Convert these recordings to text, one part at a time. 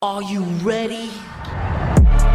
Are you ready?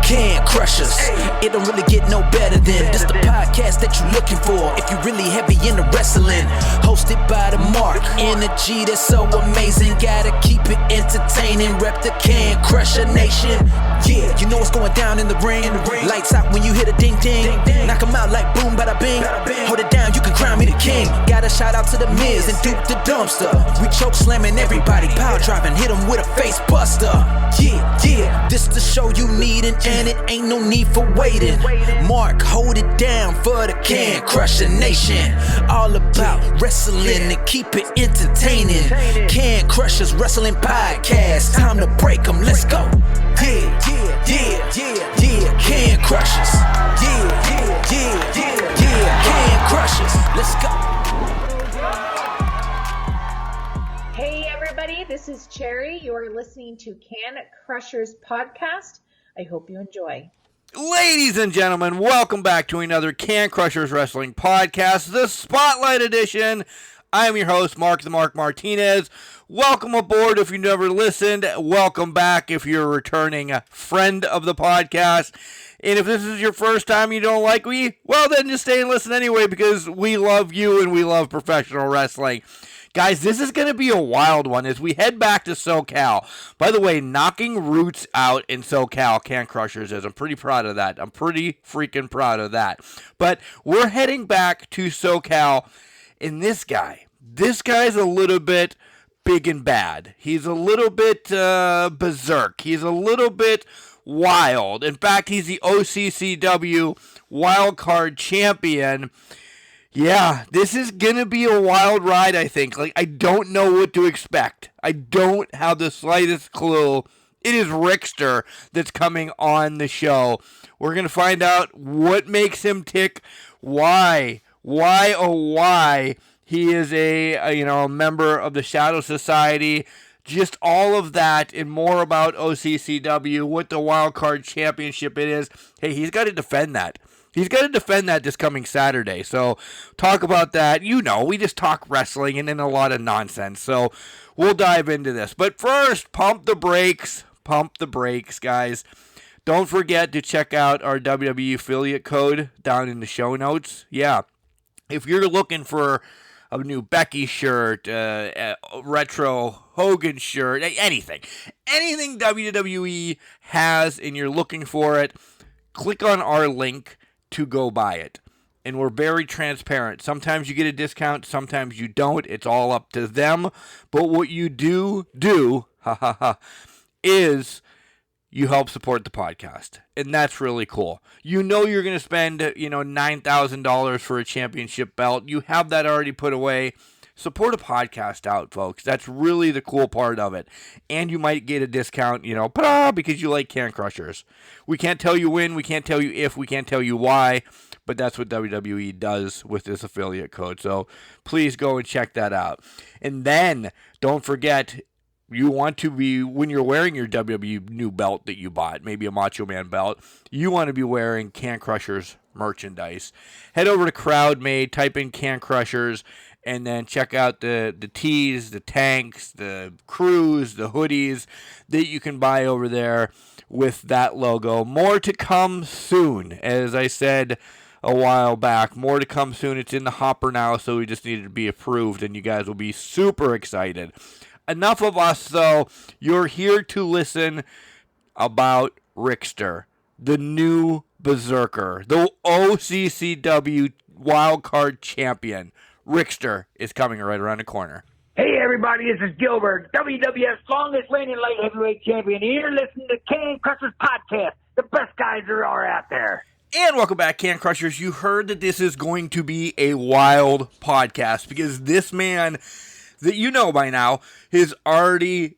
Can crush us. It don't really get no better than this. The podcast that you're looking for if you're really heavy into wrestling. Hosted by the Mark. Energy that's so amazing. Gotta keep it entertaining. Rep the Can Crusher Nation. Yeah, you know what's going down in the ring. Lights out when you hit a ding ding. Knock 'em out like boom bada bing. Hold it down, you can crown me the king. Got a shout out to the Miz and Duke the Dumpster. We choke slamming everybody. Power driving, hit 'em with a face buster. Yeah, this the show you need and it ain't no need for waiting. Mark, hold it down for the Can Crusher Nation. All about wrestling and keep it entertaining. Can Crushers Wrestling Podcast. Time to break 'em, let's go. Yeah, Can Crushers. Yeah, Can Crushers. Let's go. Hey everybody, this is Cherry. You're listening to Can Crushers Podcast. I hope you enjoy. Ladies and gentlemen, welcome back to another Can Crushers Wrestling Podcast, the Spotlight Edition. I am your host, Mark the Mark Martinez. Welcome aboard if you've never listened. Welcome back if you're a returning friend of the podcast. And if this is your first time you don't like me, well then just stay and listen anyway because we love you and we love professional wrestling. Guys, this is going to be a wild one as we head back to SoCal. By the way, knocking roots out in SoCal, Can Crushers is. I'm pretty proud of that. I'm pretty freaking proud of that. But we're heading back to SoCal, and this guy's a little bit big and bad. He's a little bit berserk. He's a little bit wild. In fact, he's the OCCW Wildcard Champion. Yeah, this is going to be a wild ride, I think. I don't know what to expect. I don't have the slightest clue. It is Rixster that's coming on the show. We're going to find out what makes him tick, why he is a member of the Shadow Society, just all of that and more about OCCW, what the Wildcard Championship it is. Hey, he's got to defend that. He's got to defend that this coming Saturday. So talk about that. We just talk wrestling and then a lot of nonsense. So we'll dive into this. But first, pump the brakes, guys. Don't forget to check out our WWE affiliate code down in the show notes. Yeah, if you're looking for a new Becky shirt, a retro Hogan shirt, anything WWE has and you're looking for it, click on our link to go buy it. And we're very transparent. Sometimes you get a discount, sometimes you don't. It's all up to them. But what you do, is you help support the podcast. And that's really cool. You're going to spend, $9,000 for a championship belt. You have that already put away. Support a podcast out, folks. That's really the cool part of it. And you might get a discount, because you like Can Crushers. We can't tell you when, we can't tell you if, we can't tell you why, but that's what WWE does with this affiliate code. So please go and check that out. And then don't forget, you want to be, when you're wearing your WWE new belt that you bought, maybe a Macho Man belt, you want to be wearing Can Crushers merchandise. Head over to CrowdMade, type in Can Crushers, and then check out the tees, the tanks, the crews, the hoodies that you can buy over there with that logo. More to come soon. As I said a while back, more to come soon. It's in the hopper now, so we just needed to be approved, and you guys will be super excited. Enough of us, though. You're here to listen about Rixster, the new Bezerker, the OCCW Wildcard Champion. Rixster is coming right around the corner. Hey everybody, this is Gilbert, WWF's longest reigning light heavyweight champion, and you're listening to Can Crushers Podcast, the best guys there are out there. And welcome back, Can Crushers. You heard that this is going to be a wild podcast because this man that you know by now is already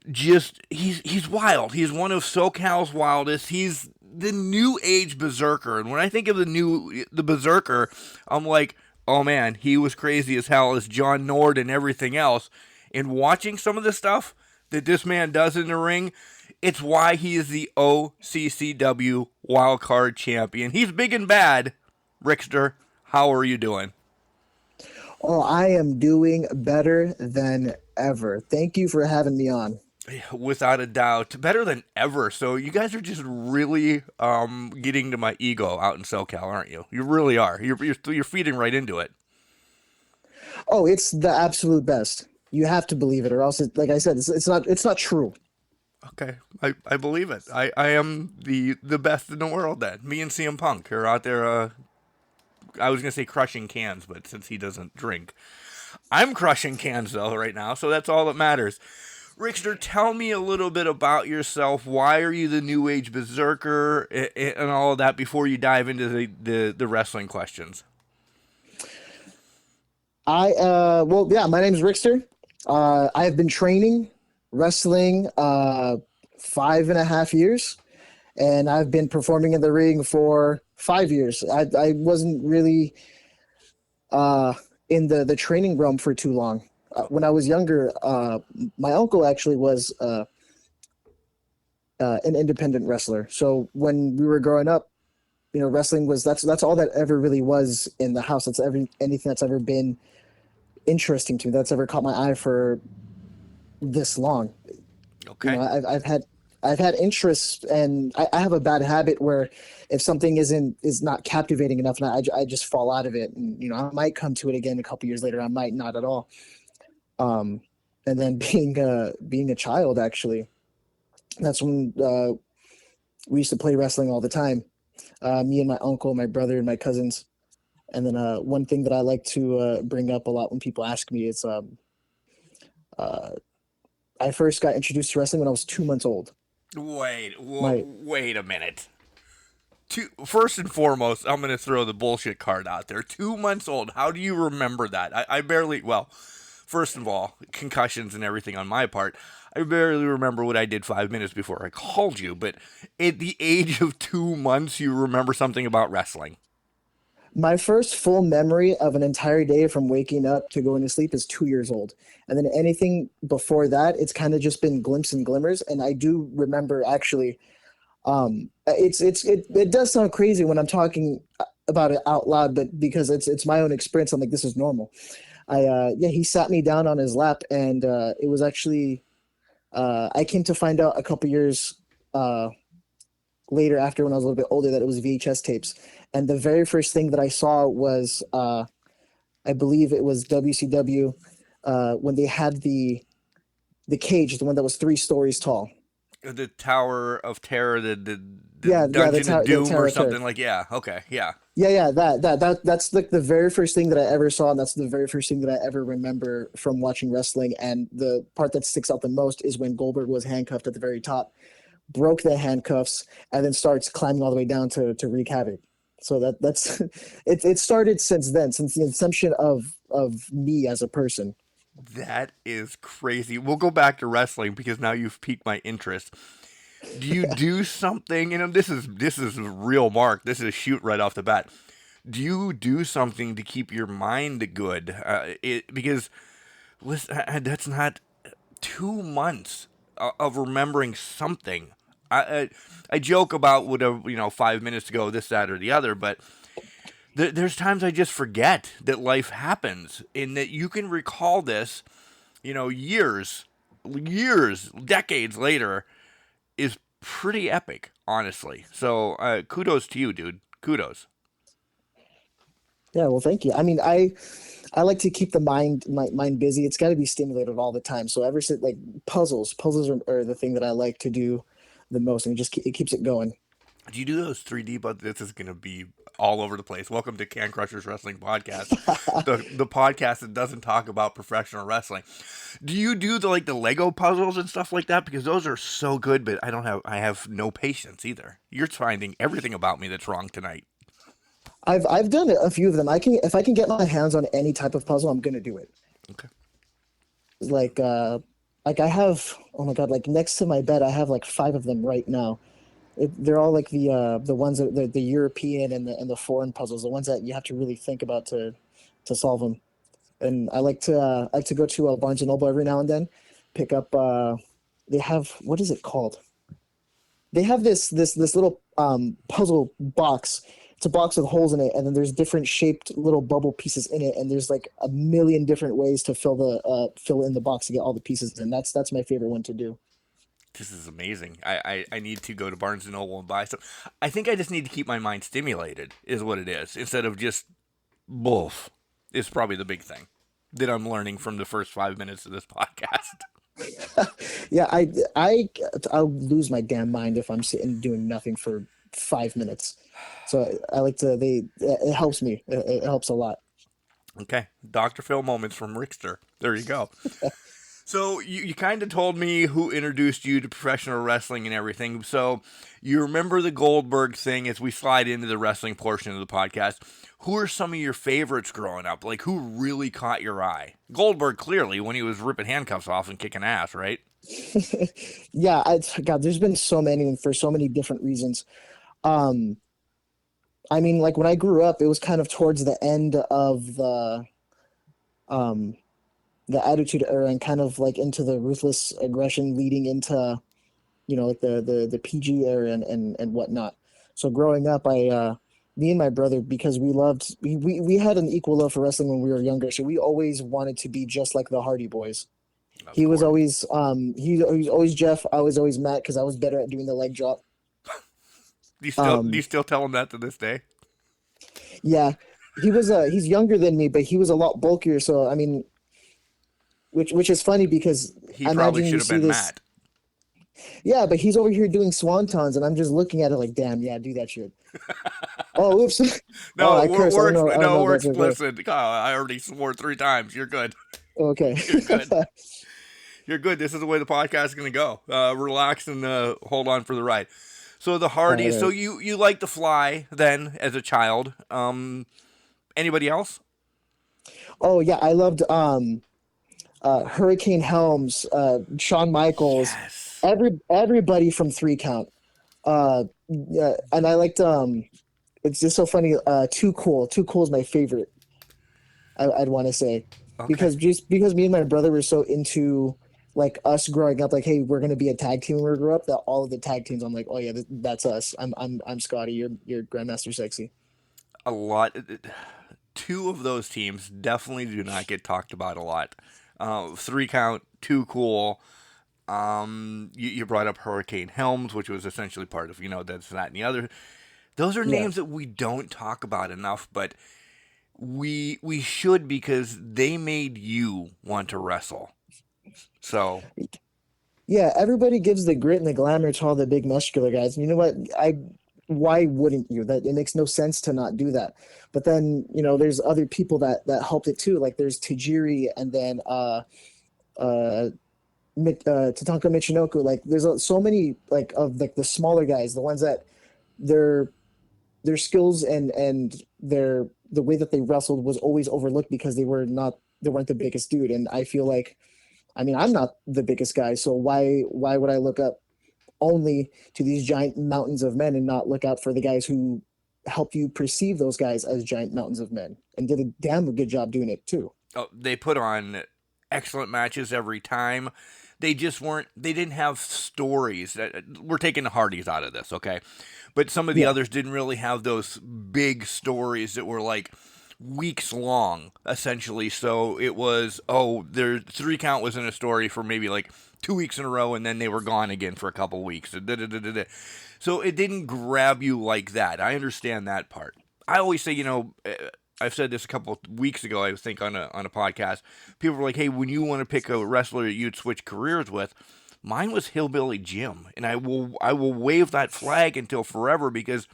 he's wild. He's one of SoCal's wildest. He's the new Age Bezerker. And when I think of the Berserker, I'm like, oh man, he was crazy as hell as John Nord and everything else. And watching some of the stuff that this man does in the ring, it's why he is the OCCW Wildcard Champion. He's big and bad. Rixster, how are you doing? Oh, I am doing better than ever. Thank you for having me on. Without a doubt, better than ever. So you guys are just really getting to my ego out in SoCal, aren't you? You really are. You're feeding right into it. Oh, it's the absolute best. You have to believe it, or else, like I said, it's not true. Okay, I believe it. I am the best in the world then. Me and CM Punk are out there, I was going to say crushing cans, but since he doesn't drink, I'm crushing cans though right now, so that's all that matters. Rixster, tell me a little bit about yourself. Why are you the new Age Bezerker and all of that before you dive into the wrestling questions? Well, yeah, my name is Rixster. I have been training wrestling 5.5 years, and I've been performing in the ring for 5 years. I wasn't really in the training realm for too long. When I was younger, my uncle actually was an independent wrestler. So when we were growing up, wrestling was that's all that ever really was in the house. That's anything that's ever been interesting to me, that's ever caught my eye for this long. Okay. I've had interests, and I have a bad habit where if something is not captivating enough, and I just fall out of it, and I might come to it again a couple years later, I might not at all. And then being a child, actually, that's when we used to play wrestling all the time. Me and my uncle, my brother, and my cousins. And then one thing that I like to bring up a lot when people ask me is I first got introduced to wrestling when I was 2 months old. Wait a minute. First and foremost, I'm going to throw the bullshit card out there. 2 months old. How do you remember that? I barely, first of all, concussions and everything on my part. I barely remember what I did 5 minutes before I called you, but at the age of 2 months, you remember something about wrestling. My first full memory of an entire day from waking up to going to sleep is 2 years old. And then anything before that, it's kind of just been glimpses and glimmers. And I do remember actually, it does sound crazy when I'm talking about it out loud, but because it's my own experience, I'm like, this is normal. He sat me down on his lap, and it was actually, I came to find out a couple years later, after when I was a little bit older, that it was VHS tapes. And the very first thing that I saw was, I believe it was WCW, when they had the cage, the one that was 3 stories tall. The Tower of Terror, the Dungeon of Doom or something like, okay, yeah. Yeah, that's like the very first thing that I ever saw, and that's the very first thing that I ever remember from watching wrestling. And the part that sticks out the most is when Goldberg was handcuffed at the very top, broke the handcuffs, and then starts climbing all the way down to wreak havoc. So that's it started since then, since the inception of me as a person. That is crazy. We'll go back to wrestling because now you've piqued my interest. Do you do something? This is real, Mark. This is a shoot right off the bat. Do you do something to keep your mind good? Because listen, that's not 2 months of remembering something. I joke about whatever 5 minutes ago, this, that, or the other, but there's times I just forget that life happens, and that you can recall this, years, decades later, is pretty epic, honestly. So kudos to you, dude. Kudos. Yeah, well, thank you. I mean, I like to keep my mind busy. It's got to be stimulated all the time. So ever since, like, puzzles are the thing that I like to do the most, and it keeps it going. Do you do those 3D? But this is going to be all over the place. Welcome to Can Crushers Wrestling Podcast, the podcast that doesn't talk about professional wrestling. Do you do the Lego puzzles and stuff like that? Because those are so good, but I have no patience either. You're finding everything about me that's wrong tonight. I've done a few of them. If I can get my hands on any type of puzzle, I'm gonna do it. Okay. Like I have, oh my God, like next to my bed, I have like 5 of them right now. They're all like the ones that the European and the foreign puzzles, the ones that you have to really think about to solve them. And I like to go to Barnes and Noble every now and then, pick up. They have, what is it called? They have this little puzzle box. It's a box with holes in it, and then there's different shaped little bubble pieces in it, and there's like a million different ways to fill in the box to get all the pieces in. That's my favorite one to do. This is amazing. I need to go to Barnes & Noble and buy some. I think I just need to keep my mind stimulated, is what it is, instead of just boof. Is probably the big thing that I'm learning from the first 5 minutes of this podcast. Yeah, I'll lose my damn mind if I'm sitting doing nothing for 5 minutes. So I like to, it helps me. It helps a lot. Okay. Dr. Phil moments from Rixster. There you go. So you kind of told me who introduced you to professional wrestling and everything. So you remember the Goldberg thing as we slide into the wrestling portion of the podcast. Who are some of your favorites growing up? Like, who really caught your eye? Goldberg, clearly, when he was ripping handcuffs off and kicking ass, right? Yeah, God, there's been so many and for so many different reasons. I mean, like when I grew up, it was kind of towards the end of the Attitude Era and kind of like into the ruthless aggression leading into, like the PG era and whatnot. So growing up, me and my brother, because we had an equal love for wrestling when we were younger, so we always wanted to be just like the Hardy Boys. He was always he was always Jeff. I was always Matt because I was better at doing the leg drop. Do you still tell him that to this day? Yeah, he's younger than me, but he was a lot bulkier. So I mean, which is funny because he probably should have been Matt. Yeah, but he's over here doing swantons, and I'm just looking at it like, damn, yeah, do that shit. Oh, oops. No, we're we're explicit. Oh, I already swore 3 times. You're good. Okay. You're good. You're good. This is the way the podcast is going to go. Relax and hold on for the ride. So the Hardys. Right. So you like to fly then as a child. Anybody else? Oh yeah, I loved Hurricane Helms, Shawn Michaels. Yes. Everybody from 3 Count. Yeah, and I liked it's just so funny. Too Cool. Too Cool is my favorite. I'd want to say. Okay. Because me and my brother were so into like us growing up, like, hey, we're gonna be a tag team when we grew up. That all of the tag teams, I'm like, oh yeah, that's us. I'm Scotty. You're Grandmaster Sexy. A lot. 2 of those teams definitely do not get talked about a lot. 3 Count, Too Cool. You brought up Hurricane Helms, which was essentially part of that's that and the other. Those are names that we don't talk about enough, but we should because they made you want to wrestle. So, yeah, everybody gives the grit and the glamour to all the big muscular guys. And you know what? Why wouldn't you? That it makes no sense to not do that. But then there's other people that helped it too. Like there's Tajiri and then Tatanka Michinoku. Like there's so many like of like the smaller guys, the ones that their skills and the way that they wrestled was always overlooked because they weren't the biggest dude. And I feel like, I mean, I'm not the biggest guy, so why would I look up only to these giant mountains of men and not look out for the guys who help you perceive those guys as giant mountains of men and did a damn good job doing it too. Oh, they put on excellent matches every time. They didn't have stories. We're taking the Hardys out of this, okay? But some of the others didn't really have those big stories that were like weeks long, essentially. So it was, their 3 Count was in a story for maybe like 2 weeks in a row, and then they were gone again for a couple weeks. So it didn't grab you like that. I understand that part. I always say, I've said this a couple of weeks ago, I think on a podcast. People were like, hey, when you want to pick a wrestler that you'd switch careers with, mine was Hillbilly Jim. And I will wave that flag until forever because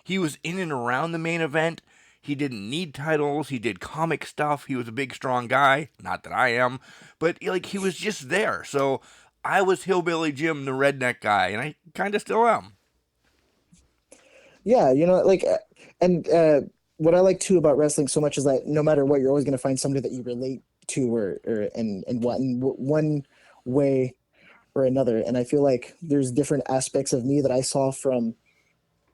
he was in and around the main event. He didn't need titles. He did comic stuff. He was a big, strong guy. Not that I am. But like he was just there. So I was Hillbilly Jim, the redneck guy. And I kind of still am. Yeah, what I like too about wrestling so much is that no matter what, you're always going to find somebody that you relate to or in one way or another. And I feel like there's different aspects of me that I saw from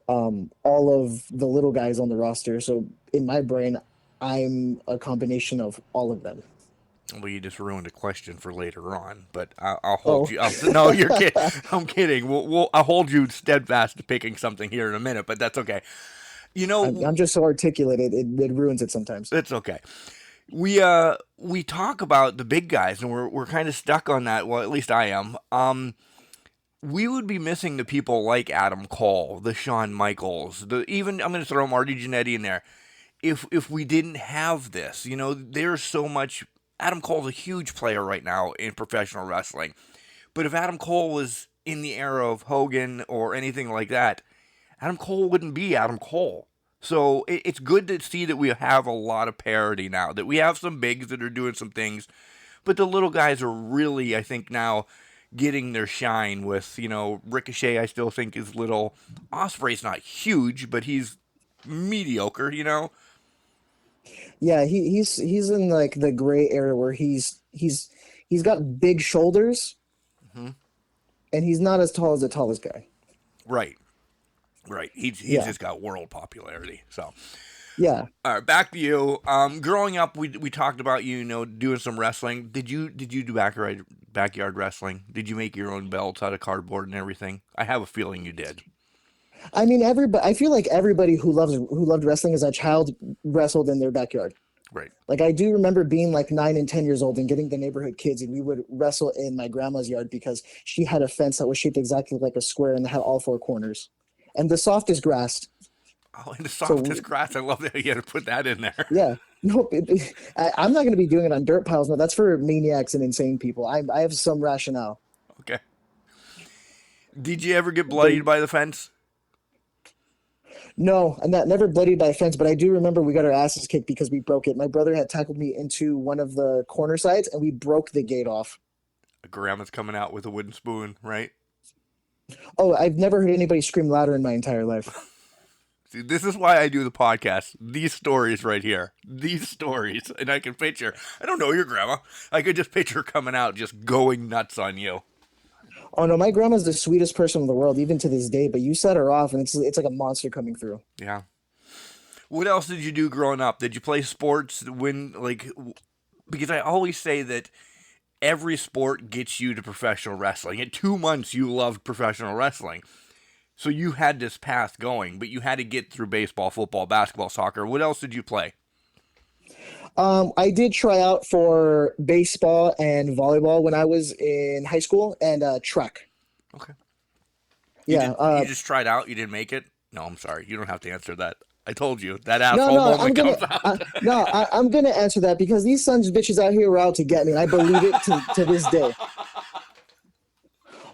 all of the little guys on the roster. So in my brain, I'm a combination of all of them. Well, you just ruined a question for later on, but I'll hold you. No, you're kidding. I'm kidding. I'll hold you steadfast to picking something here in a minute, but that's okay. I'm just so articulate. It ruins it sometimes. It's okay. We talk about the big guys, and we're kind of stuck on that. Well, at least I am. we would be missing the people like Adam Cole, the Shawn Michaels, even I'm going to throw Marty Jannetty in there. If we didn't have this, there's so much. Adam Cole's a huge player right now in professional wrestling, but if Adam Cole was in the era of Hogan or anything like that, Adam Cole wouldn't be Adam Cole. So it's good to see that we have a lot of parity now, that we have some bigs that are doing some things, but the little guys are really, I think, now getting their shine with, Ricochet, I still think is little. Ospreay's not huge, but he's mediocre, Yeah, he's in like the gray area where he's got big shoulders, and he's not as tall as the tallest guy. Right. He's just got world popularity. So yeah. All right, back to you. Growing up, we talked about doing some wrestling. Did you do backyard wrestling? Did you make your own belts out of cardboard and everything? I have a feeling you did. I mean, I feel like everybody who loved wrestling as a child wrestled in their backyard. Right. Like I do remember being like 9 and 10 years old and getting the neighborhood kids, and we would wrestle in my grandma's yard because she had a fence that was shaped exactly like a square and had all 4 corners, and the softest grass. Oh, and the softest grass. I love that you had to put that in there. Yeah. No, I'm not going to be doing it on dirt piles. No, that's for maniacs and insane people. I have some rationale. Okay. Did you ever get bloodied by the fence? No, and that never bloodied by a fence, but I do remember we got our asses kicked because we broke it. My brother had tackled me into one of the corner sides, and we broke the gate off. Grandma's coming out with a wooden spoon, right? Oh, I've never heard anybody scream louder in my entire life. See, this is why I do the podcast. These stories right here. These stories. And I can picture. I don't know your grandma. I could just picture her coming out just going nuts on you. Oh, no, my grandma's the sweetest person in the world, even to this day, but you set her off, and it's like a monster coming through. Yeah. What else did you do growing up? Did you play sports because I always say that every sport gets you to professional wrestling. At 2 months, you loved professional wrestling. So you had this path going, but you had to get through baseball, football, basketball, soccer. What else did you play? I did try out for baseball and volleyball when I was in high school, and track. Okay. You just tried out? You didn't make it? No, I'm sorry. You don't have to answer that. I told you. That asshole moment comes out. I'm going to answer that because these sons of bitches out here were out to get me, and I believe it to this day.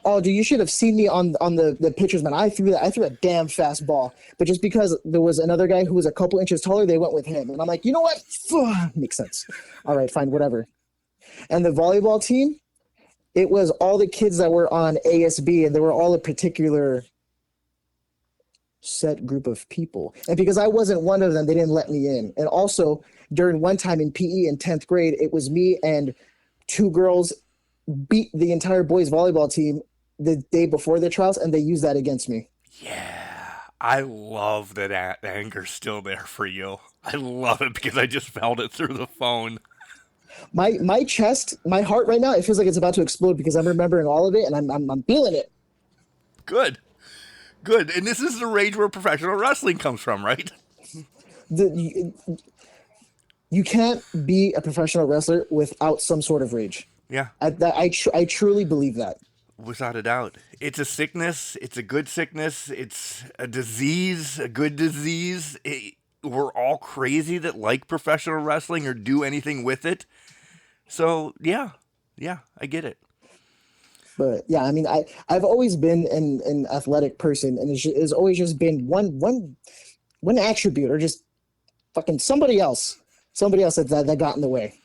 Oh, dude, you should have seen me on the pictures, man. I threw a damn fast ball. But just because there was another guy who was a couple inches taller, they went with him. And I'm like, you know what? Makes sense. All right, fine, whatever. And the volleyball team, it was all the kids that were on ASB, and they were all a particular set group of people. And because I wasn't one of them, they didn't let me in. And also, during one time in PE in 10th grade, it was me and 2 girls beat the entire boys volleyball team the day before the trials, and they used that against me. Yeah, I love that anger's still there for you. I love it because I just felt it through the phone. My chest, my heart right now, it feels like it's about to explode because I'm remembering all of it, and I'm feeling it. Good. And this is the rage where professional wrestling comes from, right? You can't be a professional wrestler without some sort of rage. Yeah. I truly believe that. Without a doubt. It's a sickness. It's a good sickness. It's a disease, a good disease. We're all crazy that like professional wrestling or do anything with it. So, yeah, I get it. But, yeah, I mean, I've always been an athletic person, and it's always just been one attribute or just fucking somebody else that got in the way.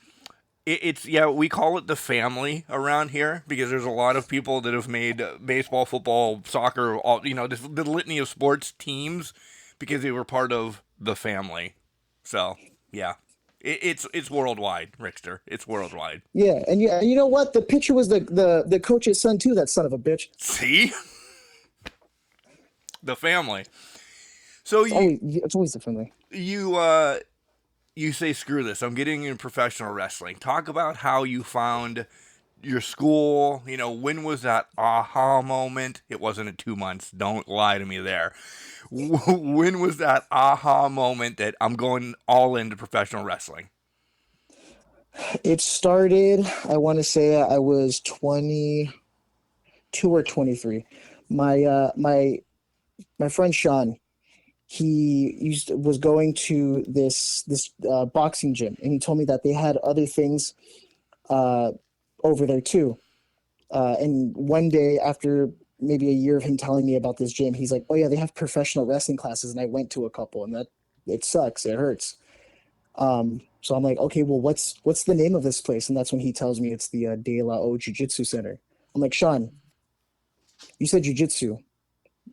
We call it the family around here because there's a lot of people that have made baseball, football, soccer, all the litany of sports teams because they were part of the family. So yeah, it's worldwide, Rixster. It's worldwide. Yeah, and you know what? The pitcher was the coach's son too. That son of a bitch. See, the family. So it's always the family. You say, screw this, I'm getting into professional wrestling. Talk about how you found your school. When was that aha moment? It wasn't at 2 months. Don't lie to me there. When was that aha moment that I'm going all into professional wrestling? It started, I want to say I was 20, 22 or 23. My friend Sean, he was going to this boxing gym, and he told me that they had other things over there too. And one day, after maybe a year of him telling me about this gym, he's like, "Oh yeah, they have professional wrestling classes," and I went to a couple, and that it sucks, it hurts. So I'm like, okay, well, what's the name of this place? And that's when he tells me it's the De La O Jiu-Jitsu Center. I'm like, Sean, you said jiu-jitsu,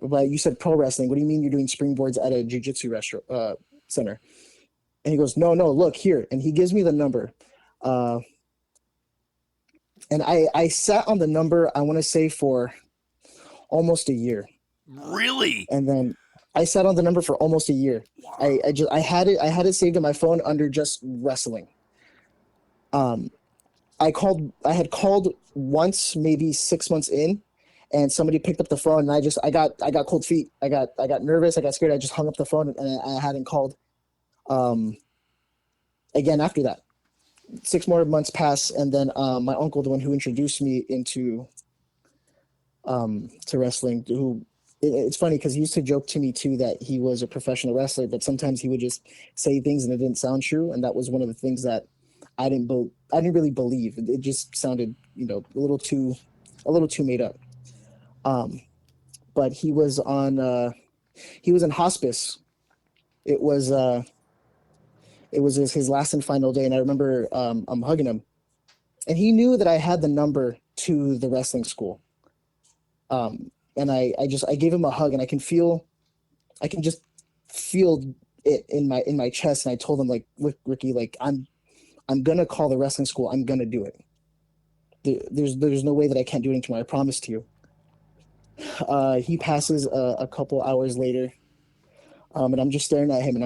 but you said pro wrestling. What do you mean you're doing springboards at a jiu-jitsu restaurant center? And he goes, no, look here. And he gives me the number. And I sat on the number, I want to say, for almost a year. Really? And then I sat on the number for almost a year. Wow. I had it saved in my phone under just wrestling. I had called once, maybe 6 months in, and somebody picked up the phone, and I got cold feet. I got nervous. I got scared. I just hung up the phone, and I hadn't called again after that. 6 more months pass, and then my uncle, the one who introduced me into to wrestling, who it's funny because he used to joke to me too that he was a professional wrestler, but sometimes he would just say things and it didn't sound true, and that was one of the things that I didn't really believe. It just sounded, a little too made up. But he was in hospice. It was his last and final day, and I remember I'm hugging him, and he knew that I had the number to the wrestling school. And I gave him a hug, and I can just feel it in my chest. And I told him, like, look, Ricky, like, I'm gonna call the wrestling school. I'm gonna do it. There's no way that I can't do it tomorrow. I promise to you. He passes a couple hours later. And I'm just staring at him, and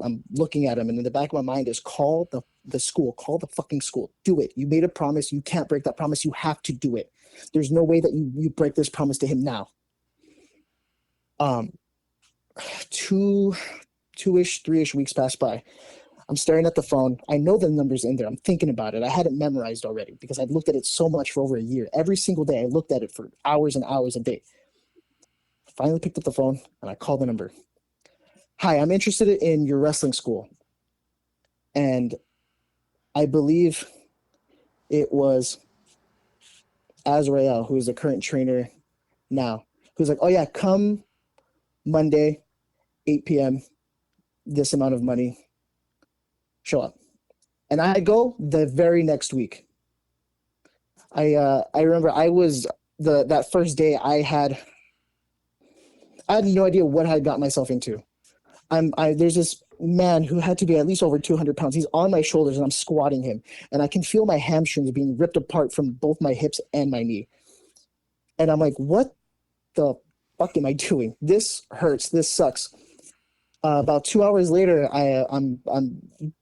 I'm looking at him, and in the back of my mind is, call the school, call the fucking school, do it. You made a promise, you can't break that promise, you have to do it. There's no way that you break this promise to him now. Two-ish, 3-ish weeks pass by. I'm staring at the phone. I know the number's in there. I'm thinking about it. I had it memorized already because I'd looked at it so much for over a year. Every single day, I looked at it for hours and hours a day. Finally picked up the phone, and I called the number. Hi, I'm interested in your wrestling school. And I believe it was Azrael, who is the current trainer now, who's like, oh yeah, come Monday, 8 p.m., this amount of money, show up. And I go the very next week. I remember that first day I had no idea what I had got myself into. There's this man who had to be at least over 200 pounds. He's on my shoulders, and I'm squatting him, and I can feel my hamstrings being ripped apart from both my hips and my knee. And I'm like, what the fuck am I doing? This hurts. This sucks. About 2 hours later, I'm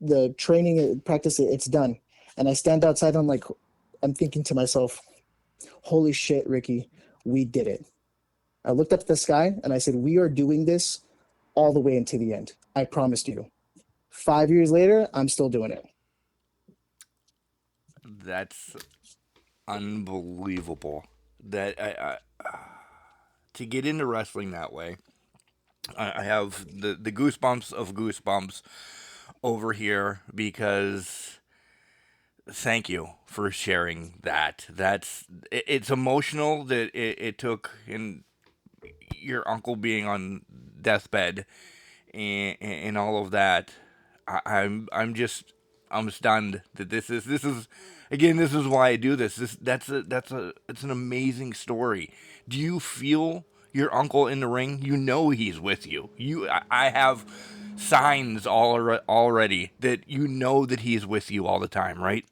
the training practice. It's done, and I stand outside. I'm thinking to myself, holy shit, Ricky, we did it. I looked up at the sky, and I said, we are doing this all the way into the end. I promised you. 5 years later, I'm still doing it. That's unbelievable. That I to get into wrestling that way, I have the goosebumps of goosebumps over here because thank you for sharing that. It's emotional that it took in your uncle being on deathbed and all of that. I'm stunned that this is again, this is why I do this. It's an amazing story. Do you feel your uncle in the ring? You know he's with you. I have signs already that you know that he's with you all the time, right?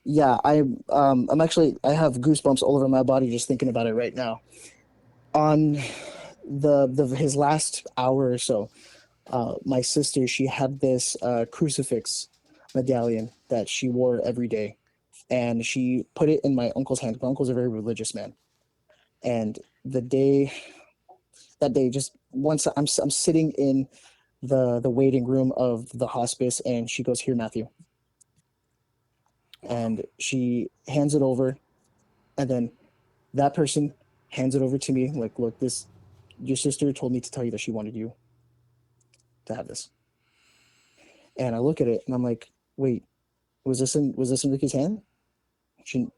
Yeah, I have goosebumps all over my body just thinking about it right now. On his last hour or so, my sister, she had this crucifix medallion that she wore every day, and she put it in my uncle's hand. My uncle's a very religious man, and that day, just once I'm sitting in the waiting room of the hospice, and she goes, "Here, Matthew," and she hands it over, and then That person hands it over to me. Like, look, your sister told me to tell you that she wanted you to have this. And I look at it and I'm like, wait, was this in Ricky's hand? She,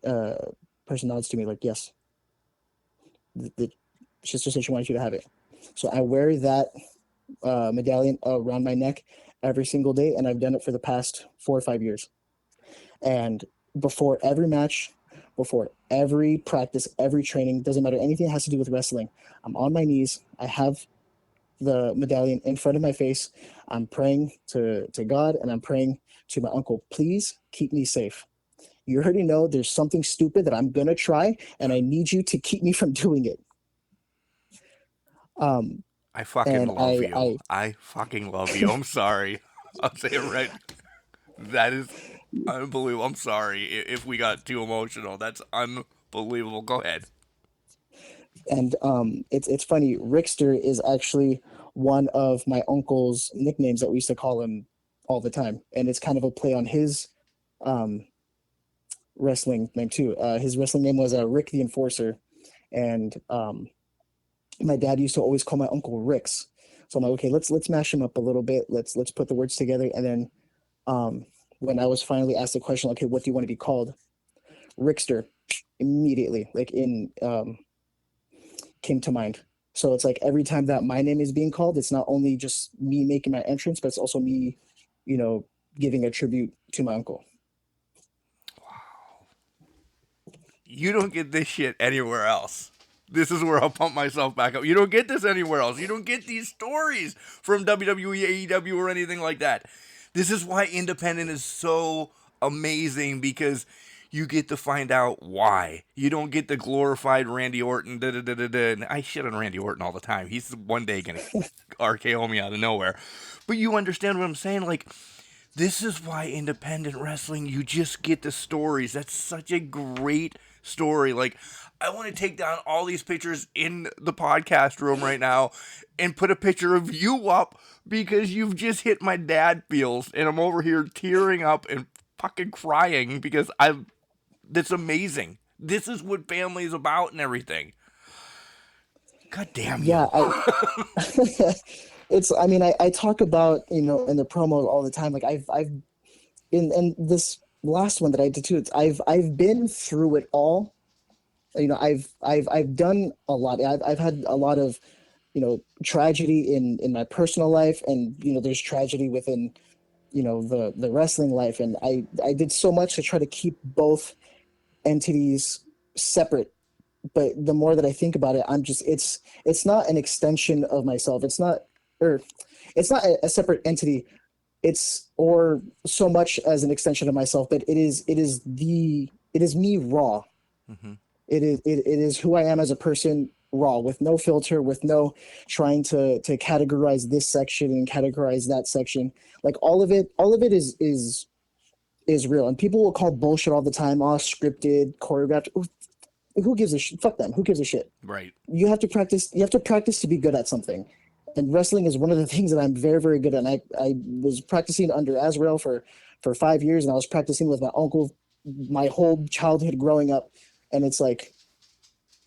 person nods to me like, yes. The sister said she wanted you to have it. So I wear that medallion around my neck every single day, and I've done it for the past 4 or 5 years. And before every match, before every practice, every training, doesn't matter anything that has to do with wrestling, I'm on my knees. I have the medallion in front of my face. I'm praying to God, and I'm praying to my uncle, please keep me safe. You already know there's something stupid that I'm gonna try, and I need you to keep me from doing it. I fucking love you. I fucking love you. I'm sorry. I'll say it right. That is unbelievable. I'm sorry if we got too emotional. That's unbelievable. Go ahead. And it's funny. Rixster is actually one of my uncle's nicknames that we used to call him all the time, and it's kind of a play on his wrestling name too. His wrestling name was Rick the Enforcer, and my dad used to always call my uncle Rix. So I'm like, okay, let's mash him up a little bit. Let's put the words together. And then when I was finally asked the question, okay, what do you want to be called? Rixster, immediately, like came to mind. So it's like every time that my name is being called, it's not only just me making my entrance, but it's also me, giving a tribute to my uncle. Wow. You don't get this shit anywhere else. This is where I'll pump myself back up. You don't get this anywhere else. You don't get these stories from WWE, AEW, or anything like that. This is why independent is so amazing, because you get to find out why. You don't get the glorified Randy Orton, And I shit on Randy Orton all the time. He's one day going to RKO me out of nowhere. But you understand what I'm saying? Like, this is why independent wrestling, you just get the stories. That's such a great story. Like, I want to take down all these pictures in the podcast room right now and put a picture of you up, because you've just hit my dad feels, and I'm over here tearing up and fucking crying because that's amazing. This is what family is about and everything. God damn you. Yeah, I talk about, in the promo all the time. Like I've in this last one that I did too, I've been through it all. I've done a lot. I've had a lot of, tragedy in my personal life, and there's tragedy within, the wrestling life, and I did so much to try to keep both entities separate. But the more that I think about it, it's not an extension of myself. It's not a separate entity. Or so much as an extension of myself, but it is me raw. Mm-hmm. It is who I am as a person, raw, with no filter, with no trying to categorize this section and categorize that section. Like all of it is real. And people will call bullshit all the time, all scripted, choreographed. Who gives a shit? Fuck them. Who gives a shit? Right. You have to practice to be good at something. And wrestling is one of the things that I'm very, very good at. And I was practicing under Azrael for 5 years, and I was practicing with my uncle my whole childhood growing up. And it's like,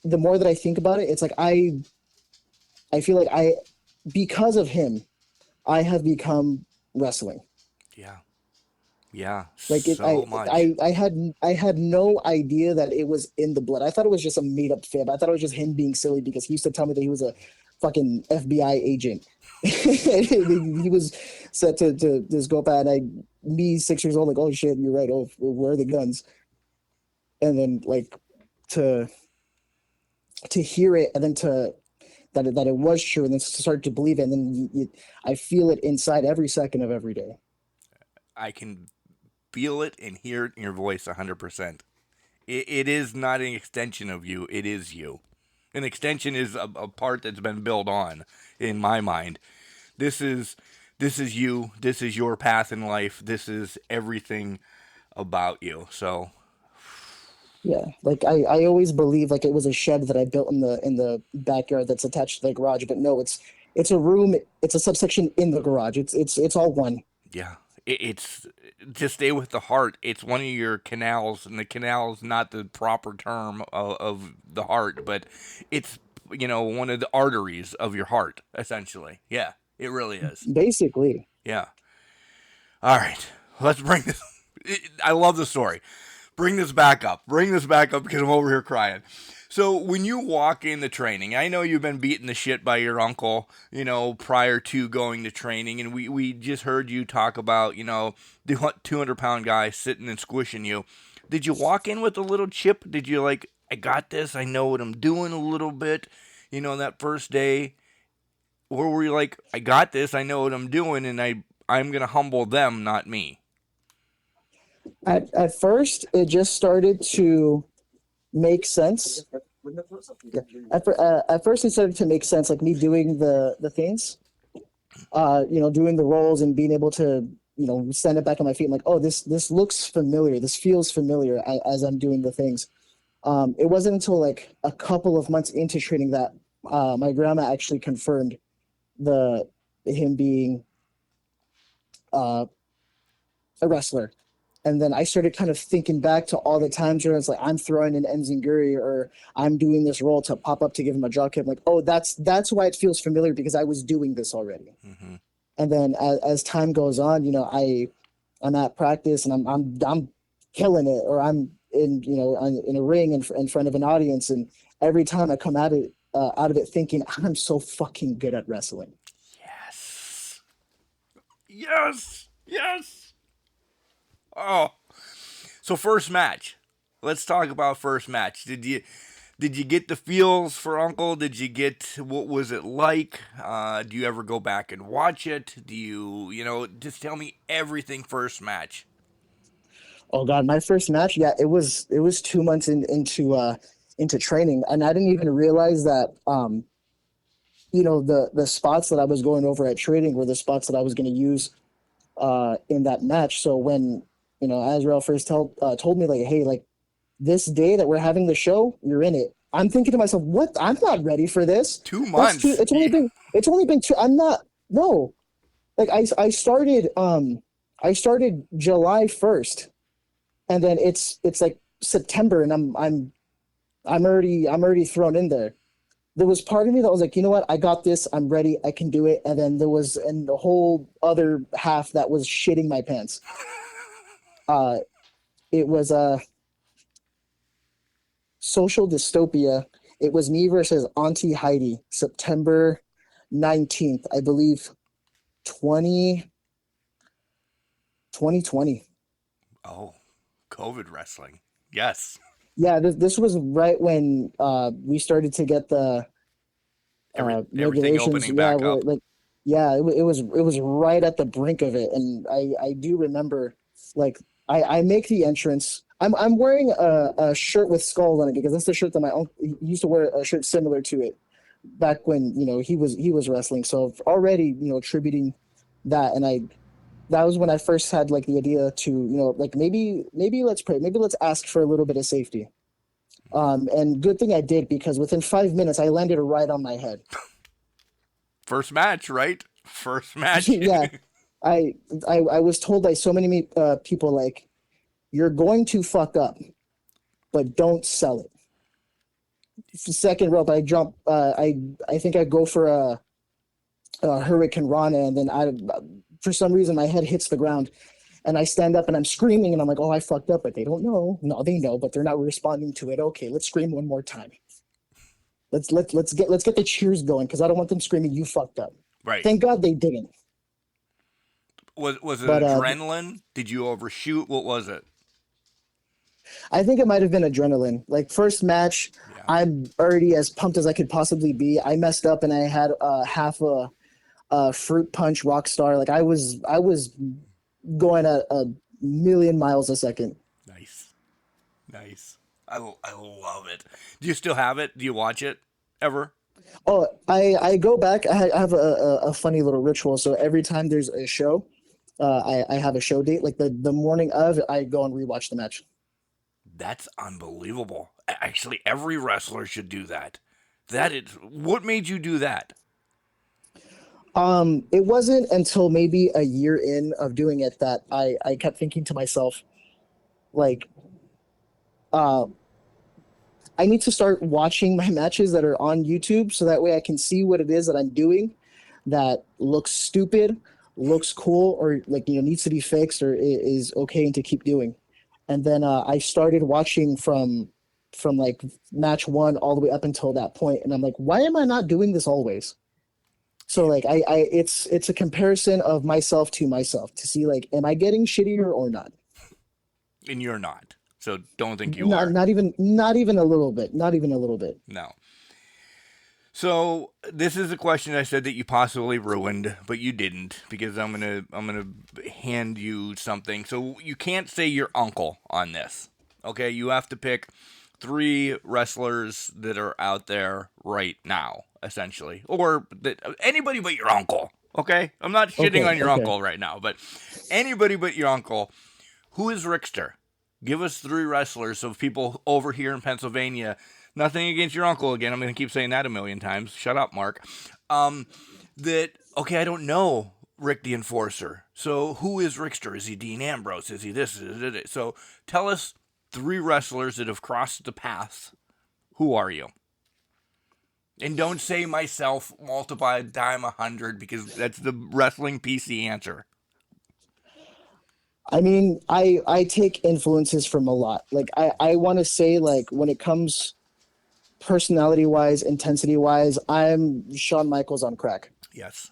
the more that I think about it, it's like I feel like because of him, I have become wrestling. Yeah. Yeah. Like much. I had no idea that it was in the blood. I thought it was just a made up fib. I thought it was just him being silly, because he used to tell me that he was a fucking FBI agent. He was set to just go back. Me 6 years old, like, oh shit, you're right. Oh, where are the guns? And then like to hear it, and then that it was true, and then to start to believe it, and then I feel it inside every second of every day. I can feel it and hear it in your voice 100%. It is not an extension of you. It is you. An extension is a part that's been built on, in my mind. This is you. This is your path in life. This is everything about you. So, yeah, like I always believe like it was a shed that I built in the backyard that's attached to the garage, but no, it's a room. It's a subsection in the garage. It's all one. Yeah. it's to stay with the heart. It's one of your canals, and the canal is not the proper term of the heart, but it's one of the arteries of your heart, essentially. Yeah, it really is. Basically. Yeah. All right, let's bring this. I love the story. Bring this back up. Bring this back up because I'm over here crying. So when you walk in the training, I know you've been beaten the shit by your uncle, prior to going to training, and we just heard you talk about, the 200-pound guy sitting and squishing you. Did you walk in with a little chip? Did you I got this, I know what I'm doing a little bit, that first day? Or were you like, I got this, I know what I'm doing, and I'm going to humble them, not me? At first, it just started to make sense. Yeah. At first, it started to make sense, like me doing the things, doing the rolls and being able to, stand it back on my feet. I'm like, oh, this looks familiar. This feels familiar as I'm doing the things. It wasn't until like a couple of months into training that my grandma actually confirmed him being a wrestler. And then I started kind of thinking back to all the times where it's like I'm throwing an enziguri or I'm doing this roll to pop up to give him a jaw kick. I'm like, oh, that's why it feels familiar, because I was doing this already. Mm-hmm. And then as time goes on, I'm at practice and I'm killing it, or I'm in a ring in front of an audience, and every time I come out of it thinking I'm so fucking good at wrestling. Yes. Oh, so first match. Let's talk about first match. Did you get the feels for Uncle? Did you get, what was it like? Do you ever go back and watch it? Do you, just tell me everything first match. Oh God, my first match. Yeah, it was 2 months into training, and I didn't even realize that, the spots that I was going over at training were the spots that I was going to use in that match. So when Azrael first told me, like, hey, like, this day that we're having the show, you're in it. I'm thinking to myself, what? I'm not ready for this. 2 months. It's only been two. I'm not. No, like I started July 1st, and then it's like September, and I'm already thrown in there. There was part of me that was like, you know what? I got this. I'm ready. I can do it. And then there was the whole other half that was shitting my pants. It was social dystopia. It was me versus Auntie Heidi, September 19th, I believe, 2020. Oh, COVID wrestling. Yes. Yeah, this was right when we started to get the everything opening back up. Like, yeah, it was right at the brink of it, and I do remember, like, I make the entrance. I'm wearing a shirt with skulls on it because that's the shirt that my uncle used to wear, a shirt similar to it back when he was wrestling. So already attributing that, and that was when I first had like the idea to like maybe let's pray, maybe let's ask for a little bit of safety. And good thing I did, because within 5 minutes I landed right on my head. First match, right? First match. Yeah. I was told by so many people, like, you're going to fuck up, but don't sell it. Second rope, I jump. I think I go for a Hurricane Rana, and then for some reason my head hits the ground, and I stand up and I'm screaming, and I'm like, oh, I fucked up, but they don't know. No, they know, but they're not responding to it. Okay, let's scream one more time. Let's get the cheers going, because I don't want them screaming, you fucked up. Right. Thank God they didn't. Was it adrenaline? Did you overshoot? What was it? I think it might have been adrenaline. Like, first match, yeah. I'm already as pumped as I could possibly be. I messed up and I had half a fruit punch Rockstar. Like, I was going at a million miles a second. Nice. I love it. Do you still have it? Do you watch it ever? Oh, I go back. I have a funny little ritual. So every time there's a show, I have a show date. Like the morning of, I go and rewatch the match. That's unbelievable. Actually, every wrestler should do that. What made you do that? It wasn't until maybe a year in of doing it that I kept thinking to myself, like, uh, I need to start watching my matches that are on YouTube so that way I can see what it is that I'm doing that looks stupid, looks cool, or like needs to be fixed or is okay and to keep doing. And then I started watching from like match one all the way up until that point, and I'm like, why am I not doing this always? So like it's a comparison of myself to myself to see like, am I getting shittier or not? And you're not. So don't think you Not are. not even a little bit. Not even a little bit. No. So this is a question I said that you possibly ruined, but you didn't, because I'm gonna hand you something. So you can't say your uncle on this. Okay, you have to pick 3 wrestlers that are out there right now, essentially, or that anybody but your uncle. Okay, I'm not shitting Okay, on your okay. uncle right now, but anybody but your uncle. Who is Rixster? Give us 3 wrestlers of people over here in Pennsylvania. Nothing against your uncle again. I'm going to keep saying that a million times. Shut up, Mark. Okay, I don't know Rick the Enforcer. So who is Rixster? Is he Dean Ambrose? Is he this? Is it? So tell us 3 wrestlers that have crossed the path. Who are you? And don't say myself multiplied time 100 because that's the wrestling PC answer. I mean, I take influences from a lot. Like I want to say like when it comes personality wise, intensity wise, I'm Shawn Michaels on crack. Yes.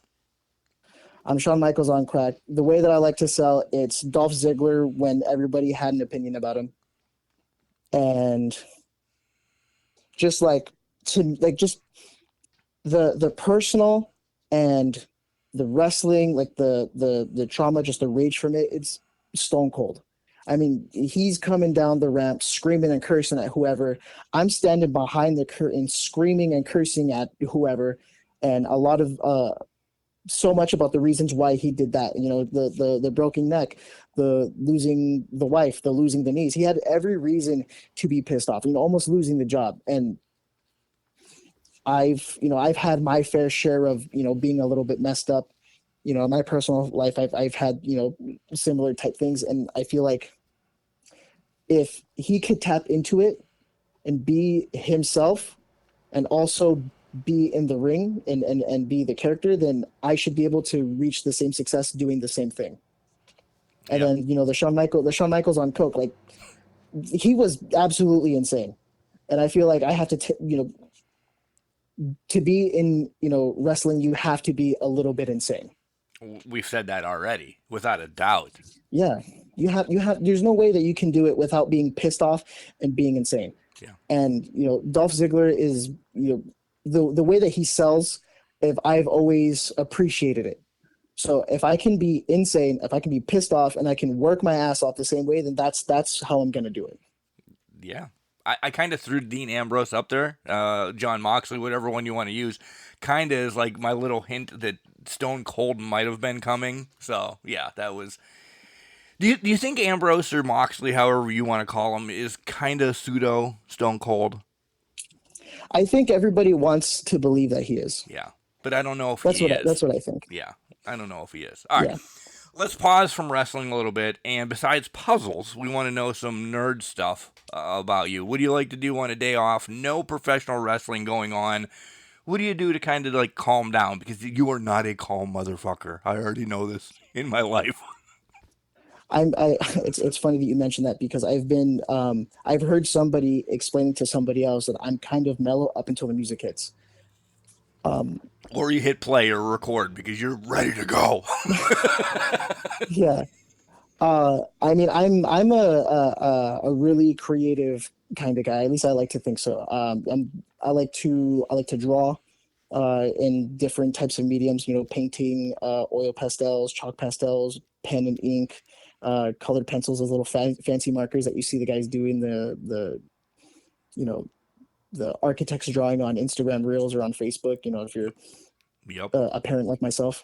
I'm Shawn Michaels on crack. The way that I like to sell, it's Dolph Ziggler when everybody had an opinion about him, and just like just the personal and the wrestling, like the trauma, just the rage from it. It's Stone Cold. I mean, he's coming down the ramp screaming and cursing at whoever. I'm standing behind the curtain screaming and cursing at whoever, and a lot of so much about the reasons why he did that. The broken neck, the losing the wife, the losing the niece. He had every reason to be pissed off, almost losing the job. And I've had my fair share of being a little bit messed up. In my personal life, I've had similar type things, and I feel like if he could tap into it and be himself, and also be in the ring and be the character, then I should be able to reach the same success doing the same thing. And Yep. then the Shawn Michaels on coke, like he was absolutely insane, and I feel like I have to to be in wrestling, you have to be a little bit insane. We've said that already, without a doubt. Yeah, you have. There's no way that you can do it without being pissed off and being insane. Yeah. And Dolph Ziggler is the way that he sells. If I've always appreciated it. So if I can be insane, if I can be pissed off, and I can work my ass off the same way, then that's how I'm gonna do it. Yeah. I kind of threw Dean Ambrose up there, John Moxley, whatever one you want to use, kind of is like my little hint that Stone Cold might have been coming. So, yeah, that was... Do you think Ambrose or Moxley, however you want to call him, is kind of pseudo Stone Cold? I think everybody wants to believe that he is. Yeah, but I don't know if That's he is. That's what I think. Yeah, I don't know if he is. All right. Yeah. Let's pause from wrestling a little bit, and besides puzzles, we want to know some nerd stuff about you. What do you like to do on a day off? No professional wrestling going on. What do you do to kind of like calm down? Because you are not a calm motherfucker. I already know this in my life. It's funny that you mentioned that, because I've heard somebody explaining to somebody else that I'm kind of mellow up until the music hits. Or you hit play or record because you're ready to go. Yeah. I mean, I'm a really creative kind of guy. At least I like to think so. I like to draw in different types of mediums. Painting, oil pastels, chalk pastels, pen and ink, colored pencils, those little fancy markers that you see the guys doing the architect's drawing on Instagram Reels or on Facebook. If you're Yep. a parent like myself.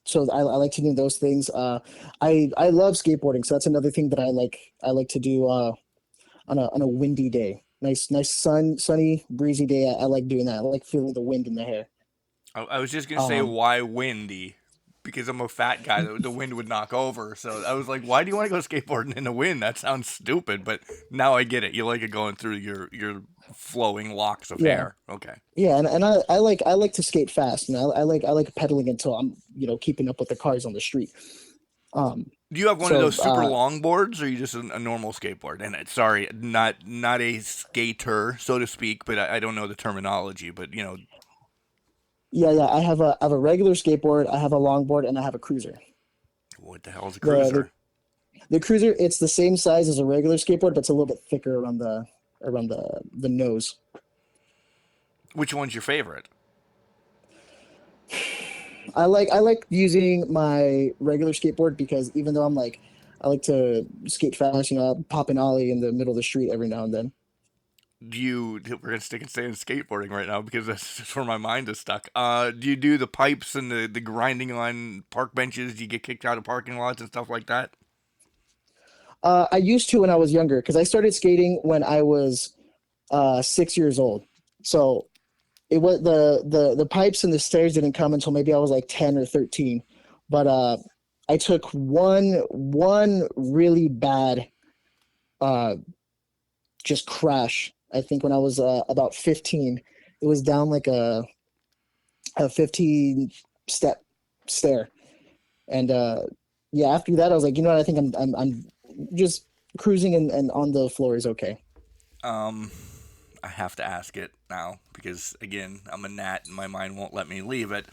So I like to do those things. I love skateboarding, so that's another thing that I like to do on a windy day. Nice sunny, breezy day. I like doing that. I like feeling the wind in the hair. I was just gonna say why windy, because I'm a fat guy. The wind would knock over. So I was like, why do you want to go skateboarding in the wind? That sounds stupid. But now I get it. You like it going through your flowing locks of Yeah. hair. Okay. Yeah, and I like to skate fast, and I like pedaling until I'm keeping up with the cars on the street. Um, Do you have one of so those super long boards, or are you just a normal skateboard? And sorry, not a skater, so to speak, but I don't know the terminology. But yeah, I have a regular skateboard, I have a longboard, and I have a cruiser. what the hell is a The the, cruiser? the cruiser, it's the same size as a regular skateboard, but it's a little bit thicker around the nose. Which one's your favorite? I like using my regular skateboard because even though I like to skate fast, I'll pop an ollie in the middle of the street every now and then. We're gonna stick and stay in skateboarding right now because that's just where my mind is stuck. Do you do the pipes and the grinding on park benches? Do you get kicked out of parking lots and stuff like that? I used to when I was younger because I started skating when I was 6 years old. So it was the pipes and the stairs didn't come until maybe I was like 10 or 13. But I took one really bad uh, just crash. I think when I was about 15, it was down like a 15 step stair, and yeah, after that I was like, you know what, I think I'm just cruising and on the floor is okay. Um, I have to ask it now because again, I'm a gnat and my mind won't let me leave it.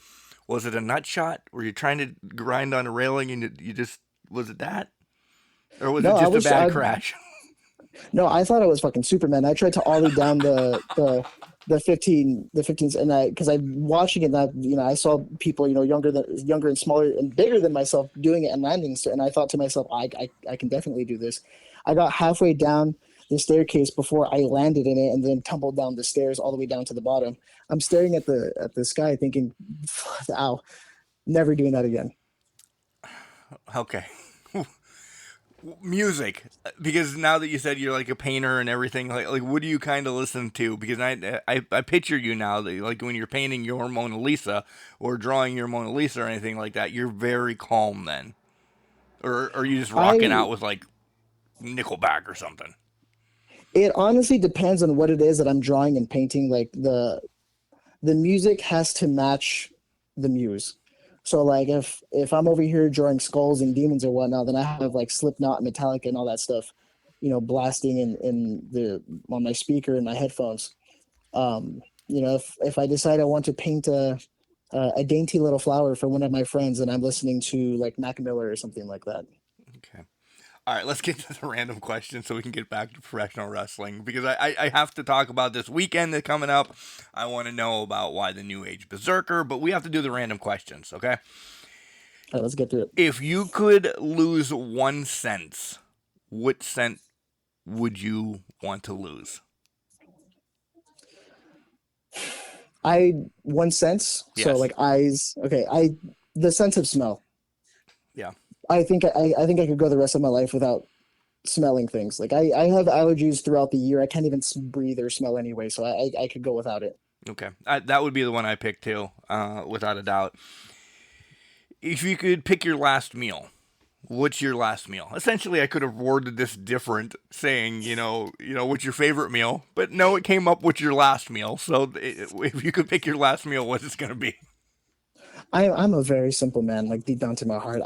Was it a nut shot? Were you trying to grind on a railing and you just was it that, or was No, it I just a was bad crash? no, I thought I was fucking Superman. I tried to ollie down the 15s, and I because I'm watching it, and I saw people younger and smaller and bigger than myself doing it and landing. So, and I thought to myself, I can definitely do this. I got halfway down the staircase before I landed in it, and then tumbled down the stairs all the way down to the bottom. I'm staring at the sky, thinking, "Ow, never doing that again." Okay. Music, because now that you said you're like a painter and everything, like what do you kind of listen to? Because I picture you now that like when you're painting your Mona Lisa or drawing your Mona Lisa or anything like that, you're very calm then, or are you just rocking I out with like Nickelback or something? It honestly depends on what it is that I'm drawing and painting. Like the music has to match the muse. So like if I'm over here drawing skulls and demons or whatnot, then I have like Slipknot, Metallica, and all that stuff, blasting in the on my speaker and my headphones. If I decide I want to paint a dainty little flower for one of my friends, and I'm listening to like Mac Miller or something like that. Okay. All right, let's get to the random questions so we can get back to professional wrestling because I have to talk about this weekend that's coming up. I want to know about why the new Age Bezerker, but we have to do the random questions, okay? All right, let's get to it. If you could lose 1 sense, which sense would you want to lose? One sense. Yes. So like eyes. Okay, the sense of smell. Yeah. I think I could go the rest of my life without smelling things. Like I have allergies throughout the year. I can't even breathe or smell anyway, so I could go without it. Okay. That would be the one I picked too, without a doubt. If you could pick your last meal, what's your last meal? Essentially, I could have worded this different, saying, what's your favorite meal? But no, it came up with your last meal. So if you could pick your last meal, what's it going to be? I'm a very simple man, like deep down to my heart.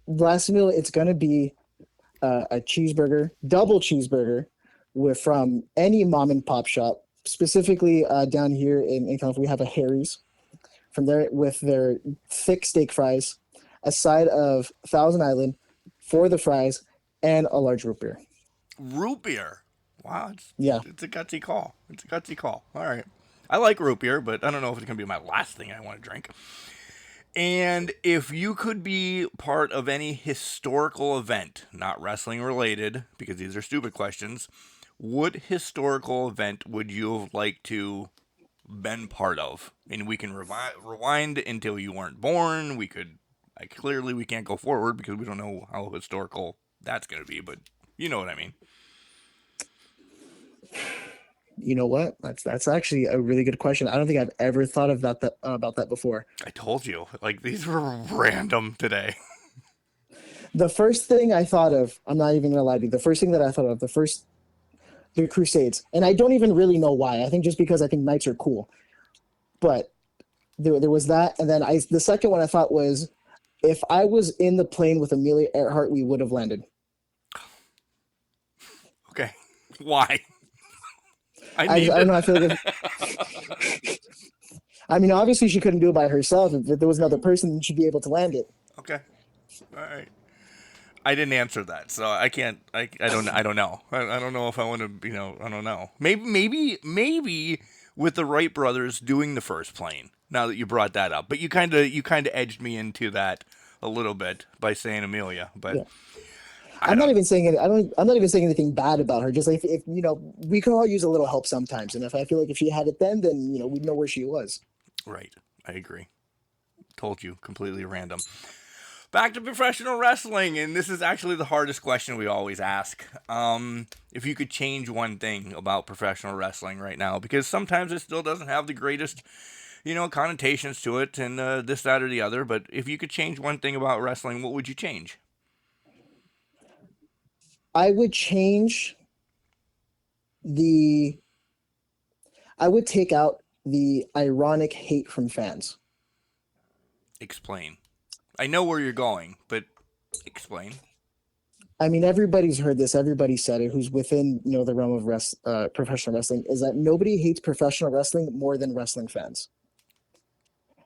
Last meal, it's gonna be a cheeseburger, double cheeseburger, from any mom and pop shop. Specifically, down here in California, we have a Harry's. From there, with their thick steak fries, a side of Thousand Island for the fries, and a large root beer. Root beer. Wow. Yeah. It's a gutsy call. All right. I like root beer, but I don't know if it's going to be my last thing I want to drink. And if you could be part of any historical event, not wrestling related, because these are stupid questions, what historical event would you have liked to been part of? And we can rewind until you weren't born. We can't go forward because we don't know how historical that's going to be, but you know what I mean. You know what? That's actually a really good question. I don't think I've ever thought of about that before. I told you, like, these were random today. The first thing I thought of, I'm not even gonna lie to you, the first thing that I thought of, the Crusades, and I don't even really know why. I think just because I think knights are cool. But there was that, and then the second one I thought was, if I was in the plane with Amelia Earhart, we would have landed. Okay, why? I don't know. I feel like I mean, obviously she couldn't do it by herself. If there was another person, she'd be able to land it. Okay, all right. I didn't answer that, so I can't. I don't know. I don't know if I want to. I don't know. Maybe with the Wright brothers doing the first plane. Now that you brought that up, but you kind of edged me into that a little bit by saying Amelia. But yeah. I'm not even saying anything bad about her. Just like if we can all use a little help sometimes, and if I feel like if she had it then we'd know where she was. Right. I agree. Told you, completely random. Back to professional wrestling, and this is actually the hardest question we always ask. If you could change one thing about professional wrestling right now, because sometimes it still doesn't have the greatest, connotations to it, and this, that, or the other, but if you could change one thing about wrestling, what would you change? I would change I would take out the ironic hate from fans. Explain. I know where you're going, but explain. I mean, everybody's heard this. Everybody said it. Who's within the realm of professional wrestling is that nobody hates professional wrestling more than wrestling fans.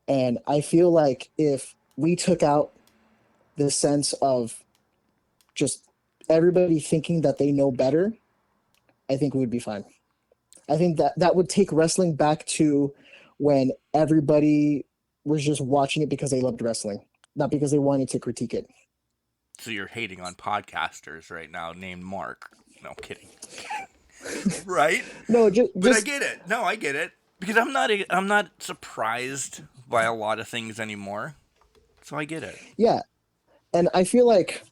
And I feel like if we took out the sense of just everybody thinking that they know better, I think we would be fine. I think that would take wrestling back to when everybody was just watching it because they loved wrestling, not because they wanted to critique it. So you're hating on podcasters right now named Mark. No, kidding. Right? No, but I get it. No, I get it. Because I'm not surprised by a lot of things anymore. So I get it. Yeah. And I feel like,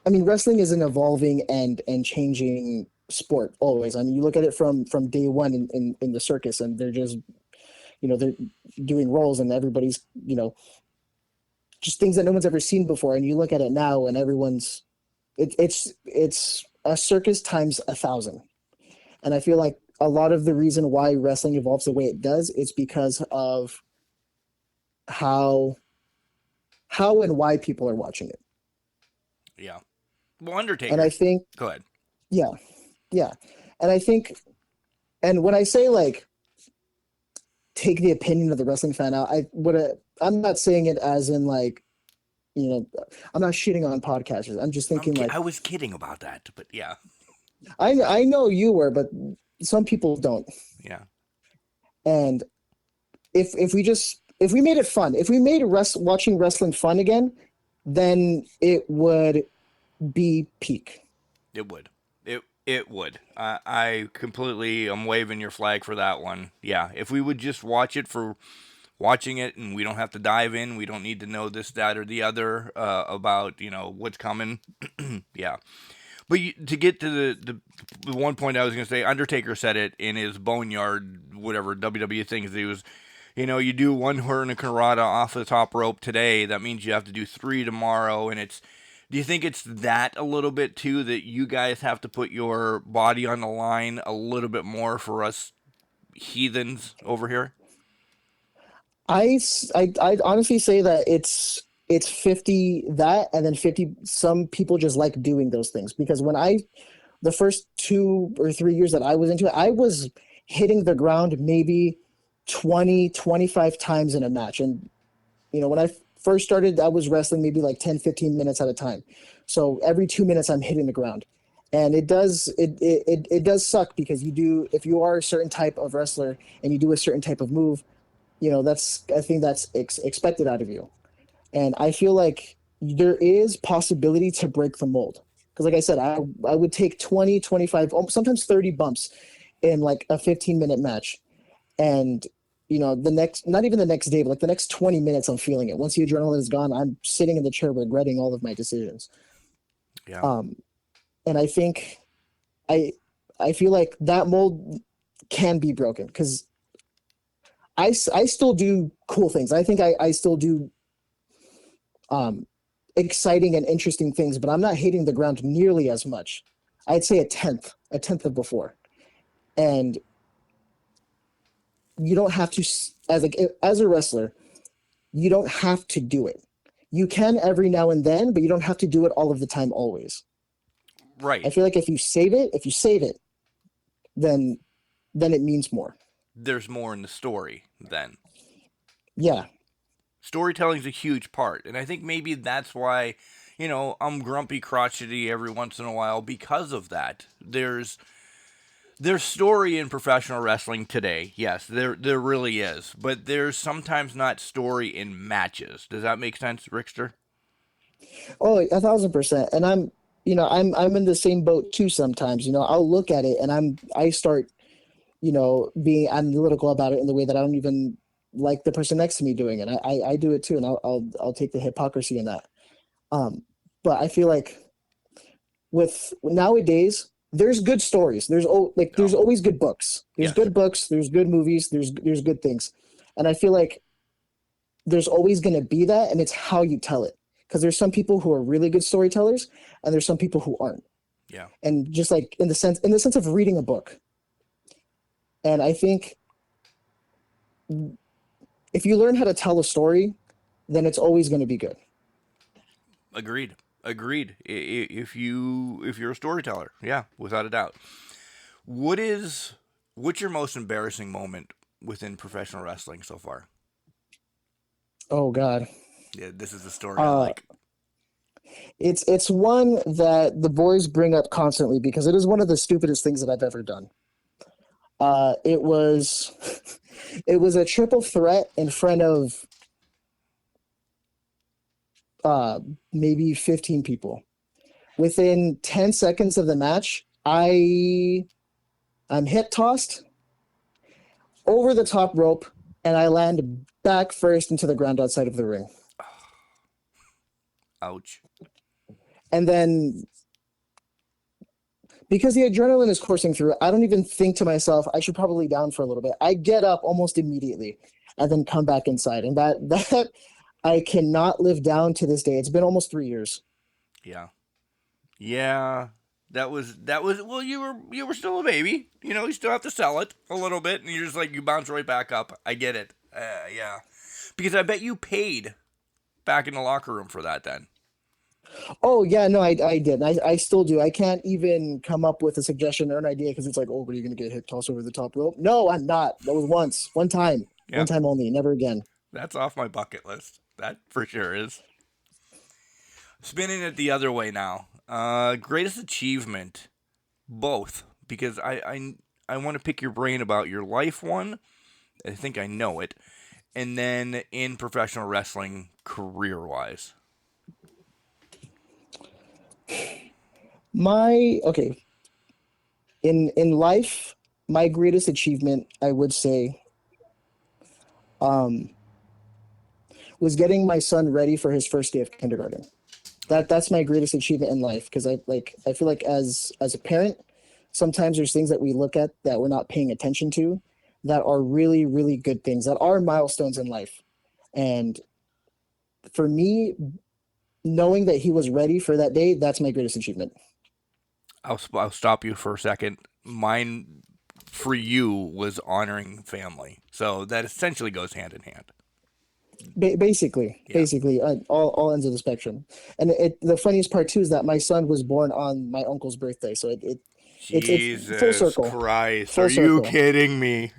I mean, wrestling is an evolving and changing sport always. I mean, you look at it from day one in the circus, and they're just, they're doing roles, and everybody's, just things that no one's ever seen before. And you look at it now, and it's a circus times 1,000. And I feel like a lot of the reason why wrestling evolves the way it does is because of how and why people are watching it. Yeah. Well, Undertaker. And I think, go ahead. Yeah. And I think, and when I say like, take the opinion of the wrestling fan out, I'm not saying it as in like, I'm not shitting on podcasters. I'm just thinking I was kidding about that, but yeah. I know you were, but some people don't. Yeah. And if we made it fun, if we made watching wrestling fun again, then it would be peak. It would. It would. I completely am waving your flag for that one. Yeah, if we would just watch it for watching it, and we don't have to dive in, we don't need to know this, that, or the other about what's coming. Yeah. But to get to the one point I was going to say, Undertaker said it in his Boneyard, whatever, WWE things. He was, you do one hurricanrana off the top rope today. That means you have to do 3 tomorrow. And do you think it's that a little bit too, that you guys have to put your body on the line a little bit more for us heathens over here? I'd honestly say that it's 50 that, and then 50 some people just like doing those things, because when the first 2 or 3 years that I was into it, I was hitting the ground maybe 20-25 times in a match. And when I first started, I was wrestling maybe like 10-15 minutes at a time, so every 2 minutes I'm hitting the ground. And it does suck, because if you are a certain type of wrestler and you do a certain type of move, I think that's expected out of you. And I feel like there is possibility to break the mold. Because like I said, I would take 20, 25, sometimes 30 bumps in like a 15-minute match. And, not even the next day, but like the next 20 minutes, I'm feeling it. Once the adrenaline is gone, I'm sitting in the chair regretting all of my decisions. Yeah. And I think I I feel like that mold can be broken because I still do cool things. I think I still do exciting and interesting things, but I'm not hitting the ground nearly as much. I'd say a tenth of before. And you don't have to, as a wrestler, you don't have to do it. You can every now and then, but you don't have to do it all of the time always. Right. I feel like if you save it, then it means more. There's more in the story then. Yeah. Storytelling's a huge part, and I think maybe that's why, I'm grumpy crotchety every once in a while because of that. There's story in professional wrestling today. Yes, there really is, but there's sometimes not story in matches. Does that make sense, Rixster? Oh, 1,000%. And I'm in the same boat too sometimes. I'll look at it and I start, being analytical about it in the way that I don't even like the person next to me doing it. I do it too, and I'll take the hypocrisy in that. But I feel like with nowadays, there's good stories. There's always good books. There's good books. There's good movies. There's good things, and I feel like there's always going to be that, and it's how you tell it. Because there's some people who are really good storytellers, and there's some people who aren't. Yeah. And just like in the sense of reading a book, and I think if you learn how to tell a story, then it's always going to be good. Agreed. If you're a storyteller, yeah, without a doubt. What's your most embarrassing moment within professional wrestling so far? Oh God. Yeah, this is the story I like. It's one that the boys bring up constantly because it is one of the stupidest things that I've ever done. It was a triple threat in front of maybe 15 people. Within 10 seconds of the match, I'm hip tossed over the top rope, and I land back first into the ground outside of the ring. Ouch. And then, because the adrenaline is coursing through, I don't even think to myself, I should probably down for a little bit. I get up almost immediately and then come back inside. And that I cannot live down to this day. It's been almost 3 years. Yeah. Yeah. That was well, you were still a baby. You still have to sell it a little bit, and you're just like, you bounce right back up. I get it. Yeah. Because I bet you paid back in the locker room for that then. Oh, yeah, no, I did. I still do. I can't even come up with a suggestion or an idea because it's like, oh, what are you going to get hip tossed over the top rope? No, I'm not. That was one time. Yeah. One time only, never again. That's off my bucket list. That for sure is. Spinning it the other way now. Greatest achievement, both, because I want to pick your brain about your life one. I think I know it. And then in professional wrestling, career-wise. In life, my greatest achievement, I would say, was getting my son ready for his first day of kindergarten. That's my greatest achievement in life, because I feel like as a parent, sometimes there's things that we look at that we're not paying attention to that are really, really good things, that are milestones in life. And for me, knowing that he was ready for that day, that's my greatest achievement. I'll stop you for a second. Mine for you was honoring family. So that essentially goes hand in hand. Basically, all ends of the spectrum. And the funniest part too is that my son was born on my uncle's birthday. So it's full circle. Christ, full circle. You kidding me?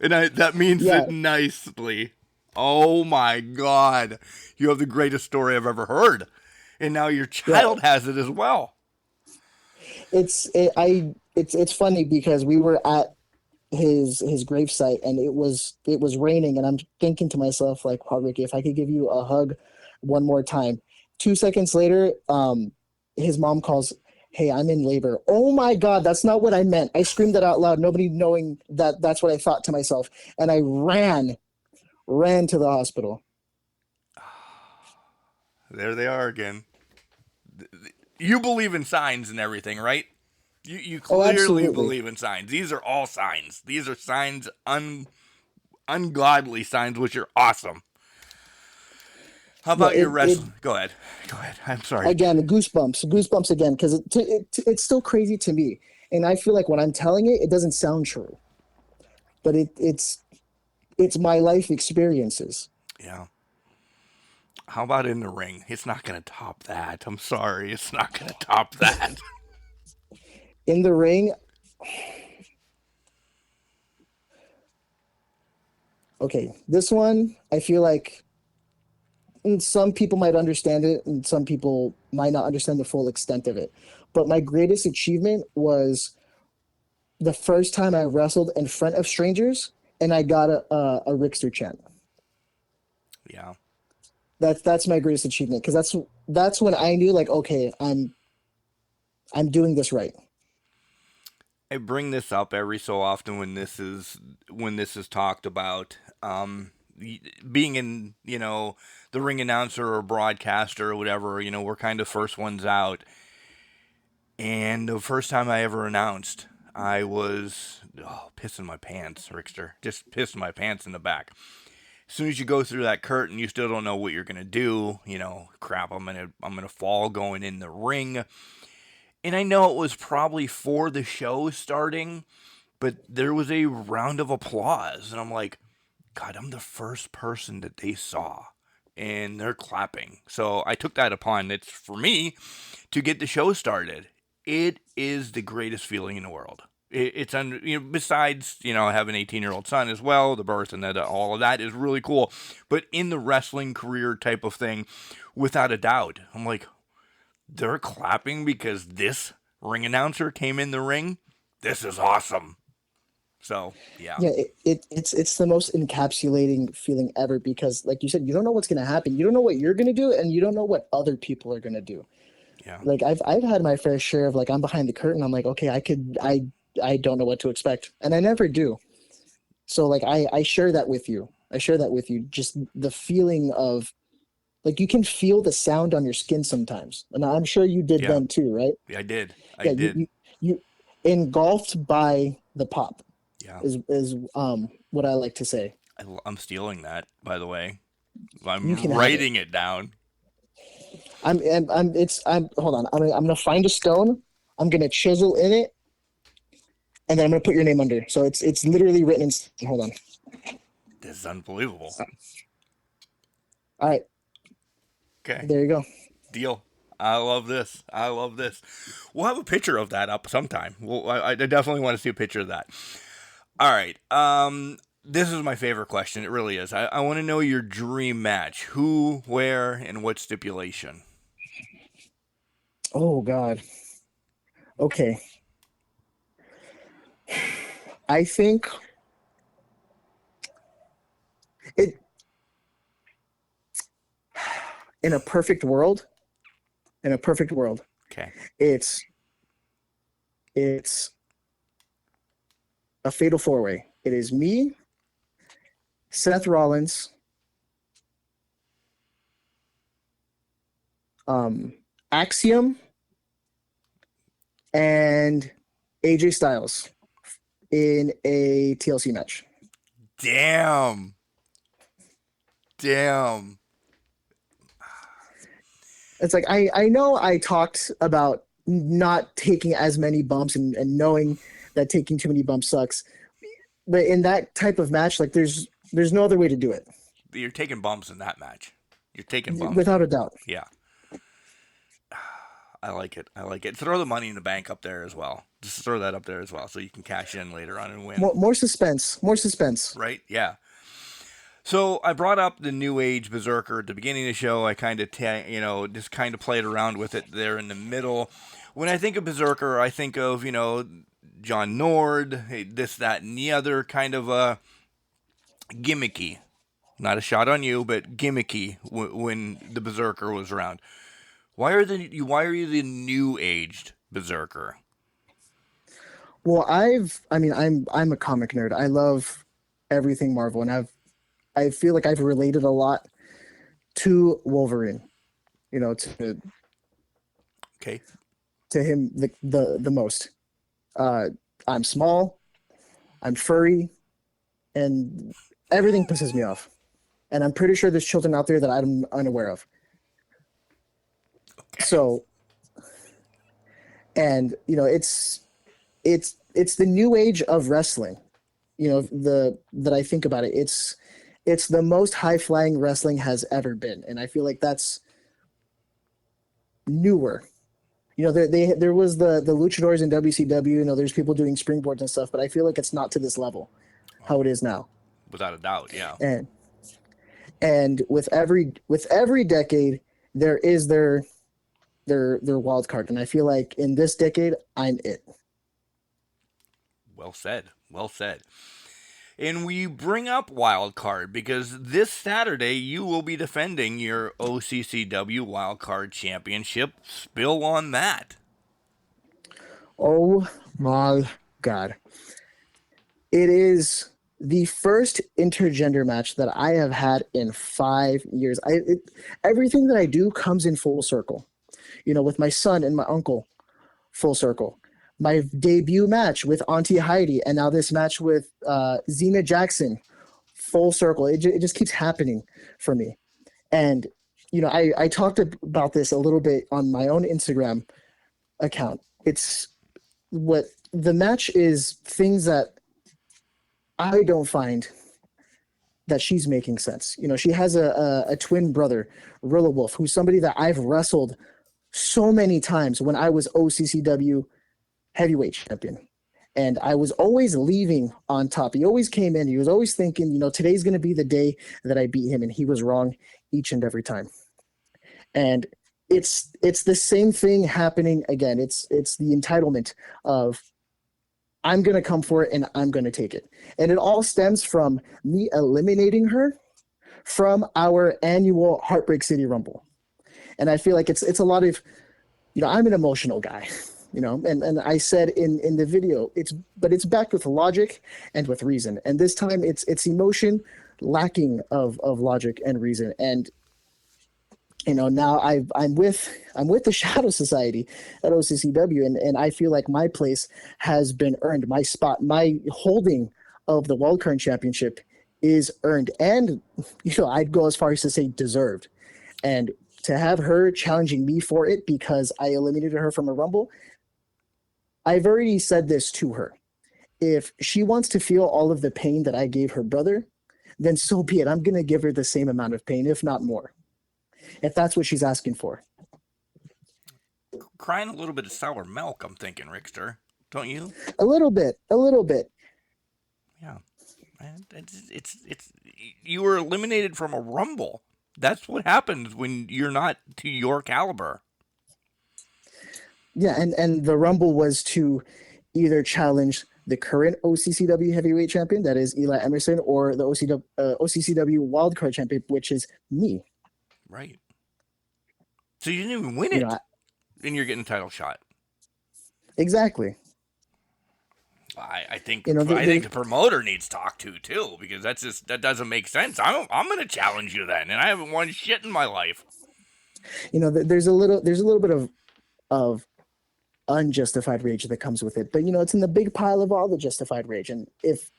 And that means it nicely. Oh my God, you have the greatest story I've ever heard, and now your child has it as well. It's funny because we were at his gravesite and it was raining, and I'm thinking to myself, like, wow, Ricky, if I could give you a hug one more time. 2 seconds later, his mom calls, "Hey, I'm in labor." Oh my God, that's not what I meant. I screamed that out loud, nobody knowing that that's what I thought to myself, and I ran to the hospital. There they are again. You believe in signs and everything, right? You Oh, clearly absolutely. believe in signs. These are all signs. These are signs, ungodly signs, which are awesome. How Yeah, about your it wrestling? Go ahead. Go ahead. I'm sorry. again, goosebumps again, because it's still crazy to me, and I feel like when I'm telling it, it doesn't sound true, but it's my life experiences. Yeah. How about in the ring? It's not going to top that. I'm sorry. It's not going to top that. In the ring, okay, this one I feel like some people might understand it, and some people might not understand the full extent of it. But my greatest achievement was the first time I wrestled in front of strangers, and I got a Rixster chant. Yeah. That's my greatest achievement, because that's when I knew, like, okay, I'm doing this right. I bring this up every so often when this is talked about. Being in, the ring announcer or broadcaster or whatever, we're kind of first ones out. And the first time I ever announced, I was pissing my pants, Rixster. Just pissing my pants in the back. As soon as you go through that curtain, you still don't know what you're gonna do. Crap, I'm gonna fall going in the ring. And I know it was probably for the show starting, but there was a round of applause, and I'm like, God, I'm the first person that they saw, and they're clapping. So I took that upon it's for me to get the show started. It is the greatest feeling in the world. It's besides I have an 18-year-old son as well. The birth and all of that is really cool. But in the wrestling career type of thing, without a doubt, I'm like, they're clapping because this ring announcer came in the ring. This is awesome. So yeah. Yeah, it's the most encapsulating feeling ever, because, like you said, you don't know what's gonna happen. You don't know what you're gonna do, and you don't know what other people are gonna do. Yeah. Like I've had my fair share of, like, I'm behind the curtain. I'm like, okay, I don't know what to expect, and I never do. So, like, I share that with you. I share that with you. Just the feeling of, like, you can feel the sound on your skin sometimes, and I'm sure you did Yeah. then too, right? Yeah, I did. Yeah, you engulfed by the pop. Yeah. Is what I like to say. I'm stealing that, by the way. You I'm can have writing it down. I'm hold on. I'm gonna find a stone. I'm gonna chisel in it, and then I'm gonna put your name under. So it's literally written in. Hold on. This is unbelievable. All right. Okay. There you go. Deal. I love this. I love this. We'll have a picture of that up sometime. I definitely want to see a picture of that. All right. This is my favorite question. It really is. I want to know your dream match. Who, where, and what stipulation? Oh God. Okay. I think it in a perfect world. In a perfect world, Okay. it's a fatal four-way. It is me, Seth Rollins, Axiom, and AJ Styles in a TLC match. Damn. It's like, I know I talked about not taking as many bumps, and knowing that taking too many bumps sucks. But in that type of match, like, there's no other way to do it. You're taking bumps in that match. You're taking bumps. Without a doubt. Yeah. I like it. Throw the money in the bank up there as well. Just throw that up there as well, so you can cash in later on and win. More suspense. More suspense. Right? Yeah. So I brought up the New Age Bezerker at the beginning of the show. I kind of, just kind of played around with it there in the middle. When I think of Bezerker, I think of, John Nord, this, that, and the other, kind of gimmicky. Not a shot on you, but gimmicky when the Bezerker was around. Why are you the New Aged Bezerker? Well, I'm a comic nerd. I love everything Marvel, and I feel like I've related a lot to Wolverine, to Okay. to him the most. I'm small, I'm furry, and everything pisses me off. And I'm pretty sure there's children out there that I'm unaware of. So, and it's the new age of wrestling. That I think about it. It's the most high flying wrestling has ever been, and I feel like that's newer. There was the luchadors in WCW. There's people doing springboards and stuff, but I feel like it's not to this level, how it is now. Without a doubt, yeah. And with every decade, there is their wild card, and I feel like in this decade, I'm it. Well said. Well said. And we bring up wild card because this Saturday you will be defending your OCCW Wildcard Championship. Spill on that. Oh my God. It is the first intergender match that I have had in 5 years. Everything that I do comes in full circle. With my son and my uncle, full circle. My debut match with Auntie Heidi, and now this match with Zena Jackson, full circle. It just keeps happening for me. And, I talked about this a little bit on my own Instagram account. It's what the match is, things that I don't find that she's making sense. She has a twin brother, Rilla Wolf, who's somebody that I've wrestled so many times when I was OCCW heavyweight champion. And I was always leaving on top. He always came in. He was always thinking, today's going to be the day that I beat him. And he was wrong each and every time. And it's the same thing happening again. It's the entitlement of I'm going to come for it and I'm going to take it. And it all stems from me eliminating her from our annual Heartbreak City Rumble. And I feel like it's a lot of, I'm an emotional guy. And I said in the video, it's backed with logic and with reason. And this time it's emotion lacking of logic and reason. And, now I'm with the Shadow Society at OCCW, and I feel like my place has been earned. My spot, my holding of the Wildcard Championship is earned. And, I'd go as far as to say deserved. And to have her challenging me for it because I eliminated her from a Rumble, I've already said this to her. If she wants to feel all of the pain that I gave her brother, then so be it. I'm going to give her the same amount of pain, if not more, if that's what she's asking for. Crying a little bit of sour milk, I'm thinking, Rixster. Don't you? A little bit. Yeah. It's you were eliminated from a Rumble. That's what happens when you're not to your caliber. Yeah, and the Rumble was to either challenge the current OCCW heavyweight champion, that is Eli Emerson, or the OCCW Wildcard Champion, which is me. Right. So you didn't even win it, and you're getting a title shot. Exactly. I think the promoter needs talked to too, because that doesn't make sense. I'm going to challenge you then, and I haven't won shit in my life. There's a little bit of unjustified rage that comes with it, but it's in the big pile of all the justified rage. And if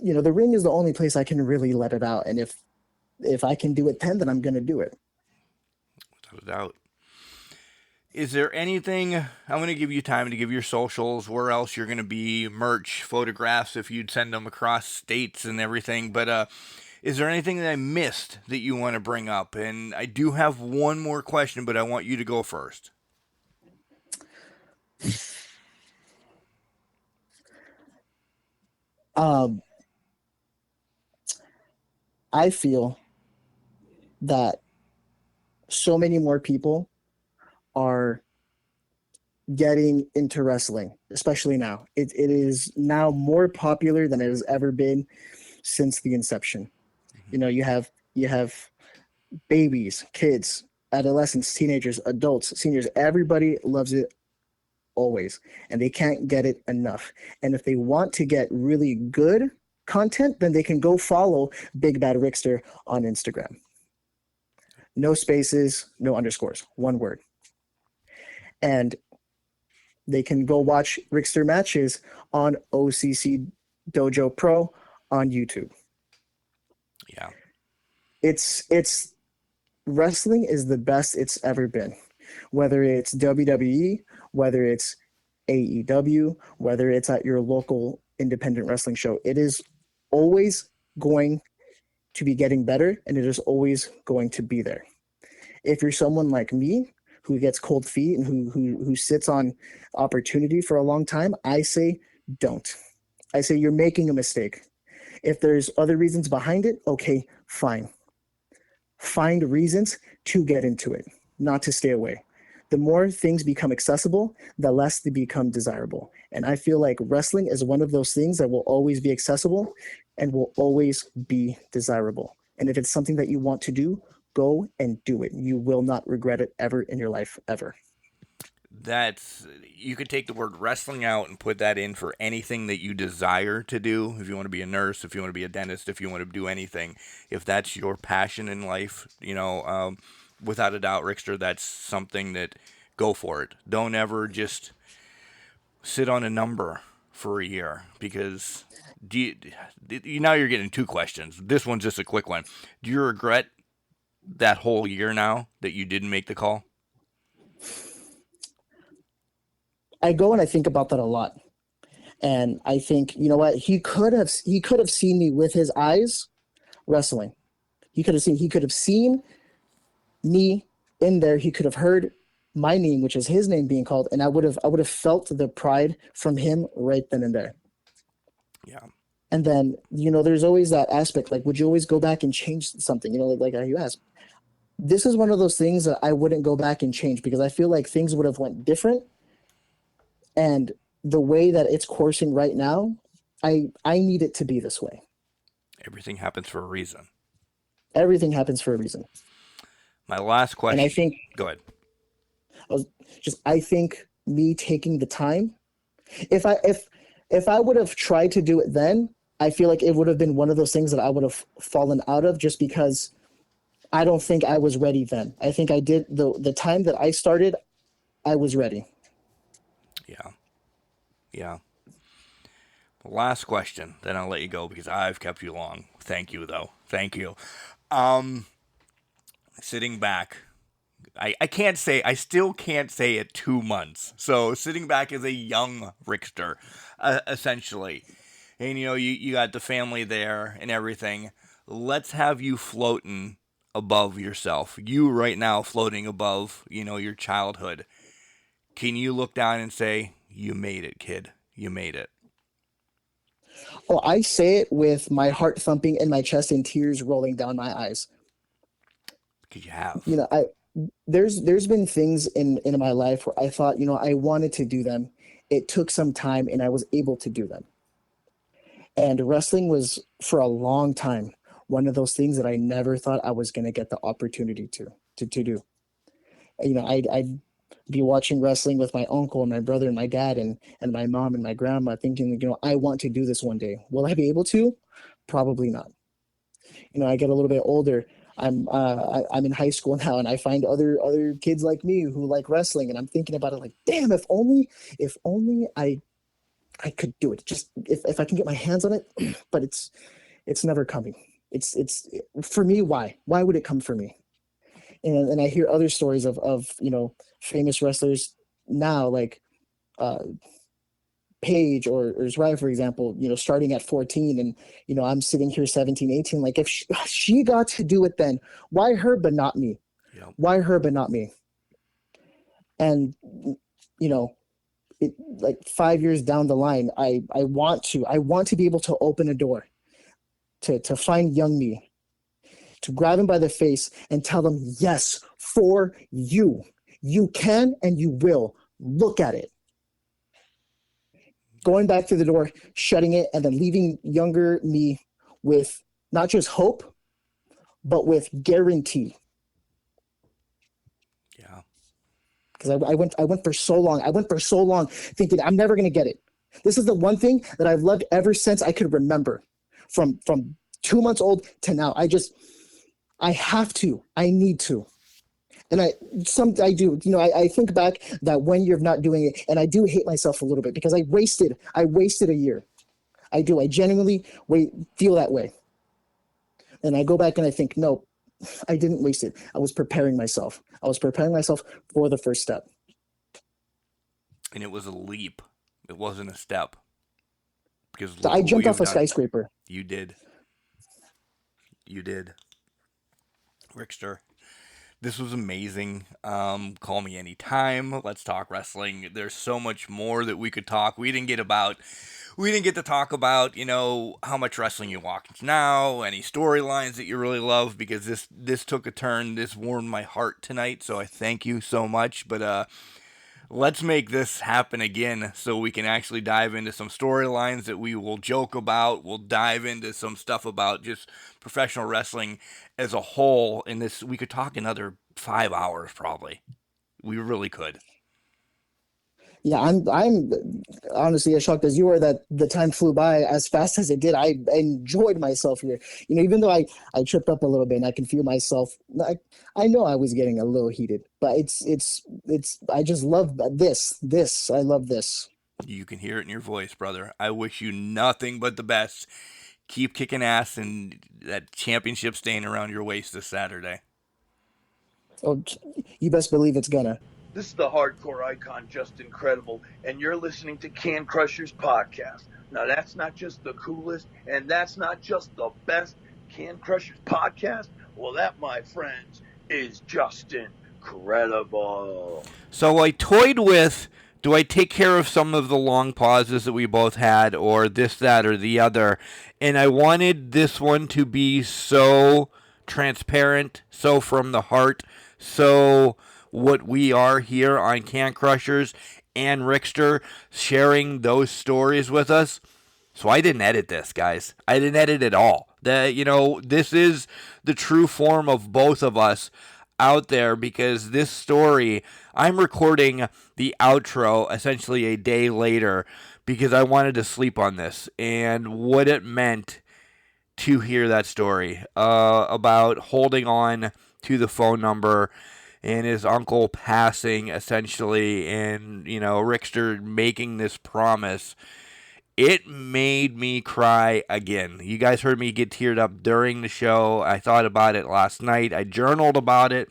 the ring is the only place I can really let it out, and if I can do it then I'm going to do it. Without a doubt. Is there anything, I'm going to give you time to give your socials, where else you're going to be, merch, photographs, if you'd send them across states and everything, but is there anything that I missed that you want to bring up? And I do have one more question, but I want you to go first. I feel that so many more people are getting into wrestling, especially now. It is now more popular than it has ever been since the inception. Mm-hmm. You have babies, kids, adolescents, teenagers, adults, seniors. Everybody loves it always, and they can't get it enough. And if they want to get really good content, then they can go follow Big Bad Rixster on Instagram. No spaces, no underscores, one word. And They can go watch Rixster matches on OCC Dojo Pro on YouTube. Yeah. It's wrestling is the best it's ever been. Whether it's WWE, whether it's AEW, whether it's at your local independent wrestling show, it is always going to be getting better, and it is always going to be there. If you're someone like me who gets cold feet and who sits on opportunity for a long time, I say don't. I say you're making a mistake. If there's other reasons behind it, okay, fine. Find reasons to get into it, not to stay away. The more things become accessible, the less they become desirable. And I feel like wrestling is one of those things that will always be accessible and will always be desirable. And if it's something that you want to do, go and do it. You will not regret it ever in your life, ever. You could take the word wrestling out and put that in for anything that you desire to do. If you want to be a nurse, if you want to be a dentist, if you want to do anything, if that's your passion in life, without a doubt, Rixster, that's something that go for it. Don't ever just sit on a number for a year, because now you're getting two questions. This one's just a quick one. Do you regret that whole year now that you didn't make the call? I go and I think about that a lot. And I think, you know what, he could have seen me with his eyes wrestling. He could have seen me in there. He could have heard my name, which is his name, being called, and I would have felt the pride from him right then and there. Yeah. And then, there's always that aspect, like, would you always go back and change something? Like you asked. This is one of those things that I wouldn't go back and change, because I feel like things would have went different. And the way that it's coursing right now, I need it to be this way. Everything happens for a reason. Everything happens for a reason. My last question. And I think, go ahead. I think me taking the time, if I would have tried to do it then, I feel like it would have been one of those things that I would have fallen out of, just because I don't think I was ready then. I think I did the time that I started, I was ready. Yeah. Last question, then I'll let you go, because I've kept you long. Thank you, though. Thank you. Sitting back, I still can't say it 2 months. So sitting back as a young Rixster, essentially. And, you got the family there and everything. Let's have you floating above yourself. You right now floating above, your childhood. Can you look down and say, you made it, kid. You made it? Oh, I say it with my heart thumping in my chest and tears rolling down my eyes. Because you have. There's been things in my life where I thought, I wanted to do them. It took some time, and I was able to do them. And wrestling was, for a long time, one of those things that I never thought I was going to get the opportunity to do. I'd be watching wrestling with my uncle and my brother and my dad and my mom and my grandma, thinking, I want to do this one day. Will I be able to? Probably not. I get a little bit older. I'm in high school now, and I find other kids like me who like wrestling, and I'm thinking about it like, damn, if only I could do it. Just if I can get my hands on it, but it's never coming. It's for me. Why would it come for me? And I hear other stories of famous wrestlers now, like Paige or Zariah, for example, starting at 14, and I'm sitting here 17, 18. Like, if she got to do it then, why her but not me? Yeah. Why her but not me? And like 5 years down the line, I want to be able to open a door to find young me, to grab him by the face and tell them, yes, for you. You can and you will. Look at it. Going back through the door, shutting it, and then leaving younger me with not just hope, but with guarantee. Yeah. Because I went for so long. I went for so long thinking I'm never going to get it. This is the one thing that I've loved ever since I could remember. From 2 months old to now. I have to. I need to. And I do, I think back that one year of not doing it, and I do hate myself a little bit because I wasted a year. I do. I genuinely feel that way. And I go back and I think, no, I didn't waste it. I was preparing myself. I was preparing myself for the first step. And it was a leap. It wasn't a step. Because So I jumped off a skyscraper. You did. You did. Rixster, this was amazing. Call me anytime. Let's talk wrestling. There's so much more that we could talk. We didn't get to talk about, how much wrestling you watch now, any storylines that you really love, because this took a turn. This warmed my heart tonight, so I thank you so much. But let's make this happen again so we can actually dive into some storylines that we will joke about. We'll dive into some stuff about just professional wrestling as a whole. In this, we could talk another 5 hours probably. We really could. Yeah, I'm honestly as shocked as you are that the time flew by as fast as it did. I enjoyed myself here. Even though I tripped up a little bit and I can feel myself. I know I was getting a little heated, but it's I just love this. I love this. You can hear it in your voice, brother. I wish you nothing but the best. Keep kicking ass and that championship staying around your waist this Saturday. Oh, you best believe it's gonna. This is the hardcore icon, Just Incredible, and you're listening to Can Crushers Podcast. Now, that's not just the coolest, and that's not just the best Can Crushers Podcast. Well, that, my friends, is just incredible. So I toyed with, do I take care of some of the long pauses that we both had, or this, that, or the other? And I wanted this one to be so transparent, so from the heart, so what we are here on Can Crushers and Rixster, sharing those stories with us. So I didn't edit this, guys. I didn't edit at all. This is the true form of both of us out there, because this story, I'm recording the outro essentially a day later because I wanted to sleep on this and what it meant to hear that story about holding on to the phone number and his uncle passing, essentially, and, Rixster making this promise. It made me cry again. You guys heard me get teared up during the show. I thought about it last night. I journaled about it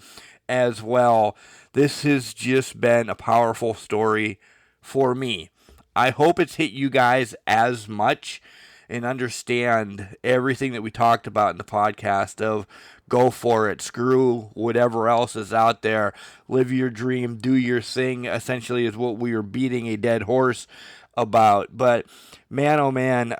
as well. This has just been a powerful story for me. I hope it's hit you guys as much and understand everything that we talked about in the podcast of go for it, screw whatever else is out there, live your dream, do your thing, essentially is what we are beating a dead horse about. But man, oh man,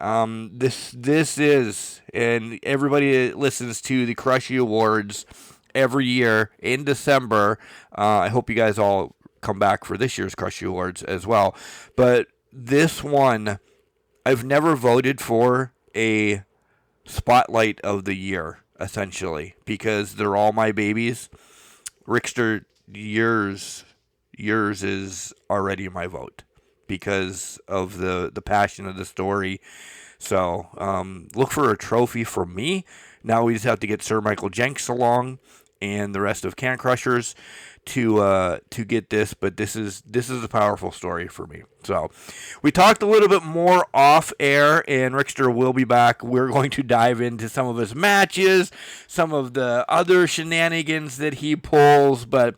this is, and everybody that listens to the Crushy Awards every year in December, I hope you guys all come back for this year's Crushy Awards as well. But this one, I've never voted for a spotlight of the year, essentially, because they're all my babies. Rixster, yours is already my vote because of the passion of the story. So look for a trophy from me. Now we just have to get Sir Michael Jenks along and the rest of Can Crushers to get this, but this is a powerful story for me. So we talked a little bit more off air, and Rixster will be back. We're going to dive into some of his matches, some of the other shenanigans that he pulls, but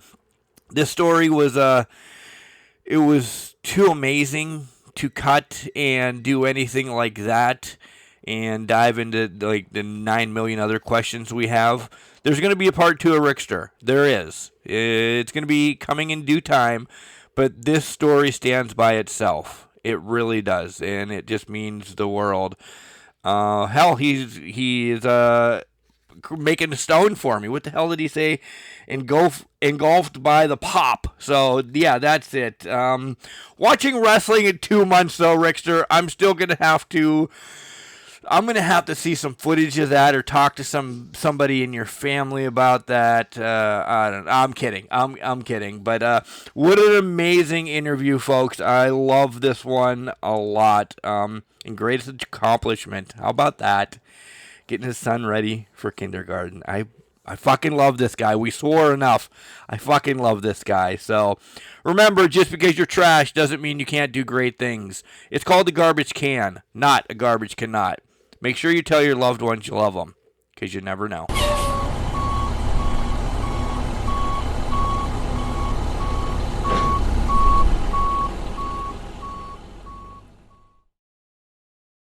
this story was it was too amazing to cut and do anything like that and dive into like the 9 million other questions we have. There's going to be a part 2 of Rixster. There is. It's going to be coming in due time, but this story stands by itself. It really does, and it just means the world. Hell, he is making a stone for me. What the hell did he say? Engulfed by the pop. So, yeah, that's it. Watching wrestling in 2 months, though, Rixster, I'm going to have to see some footage of that or talk to somebody in your family about that. I'm kidding. I'm kidding. But what an amazing interview, folks. I love this one a lot. And greatest accomplishment. How about that? Getting his son ready for kindergarten. I fucking love this guy. We swore enough. I fucking love this guy. So remember, just because you're trash doesn't mean you can't do great things. It's called a garbage can, not a garbage cannot. Make sure you tell your loved ones you love them, because you never know.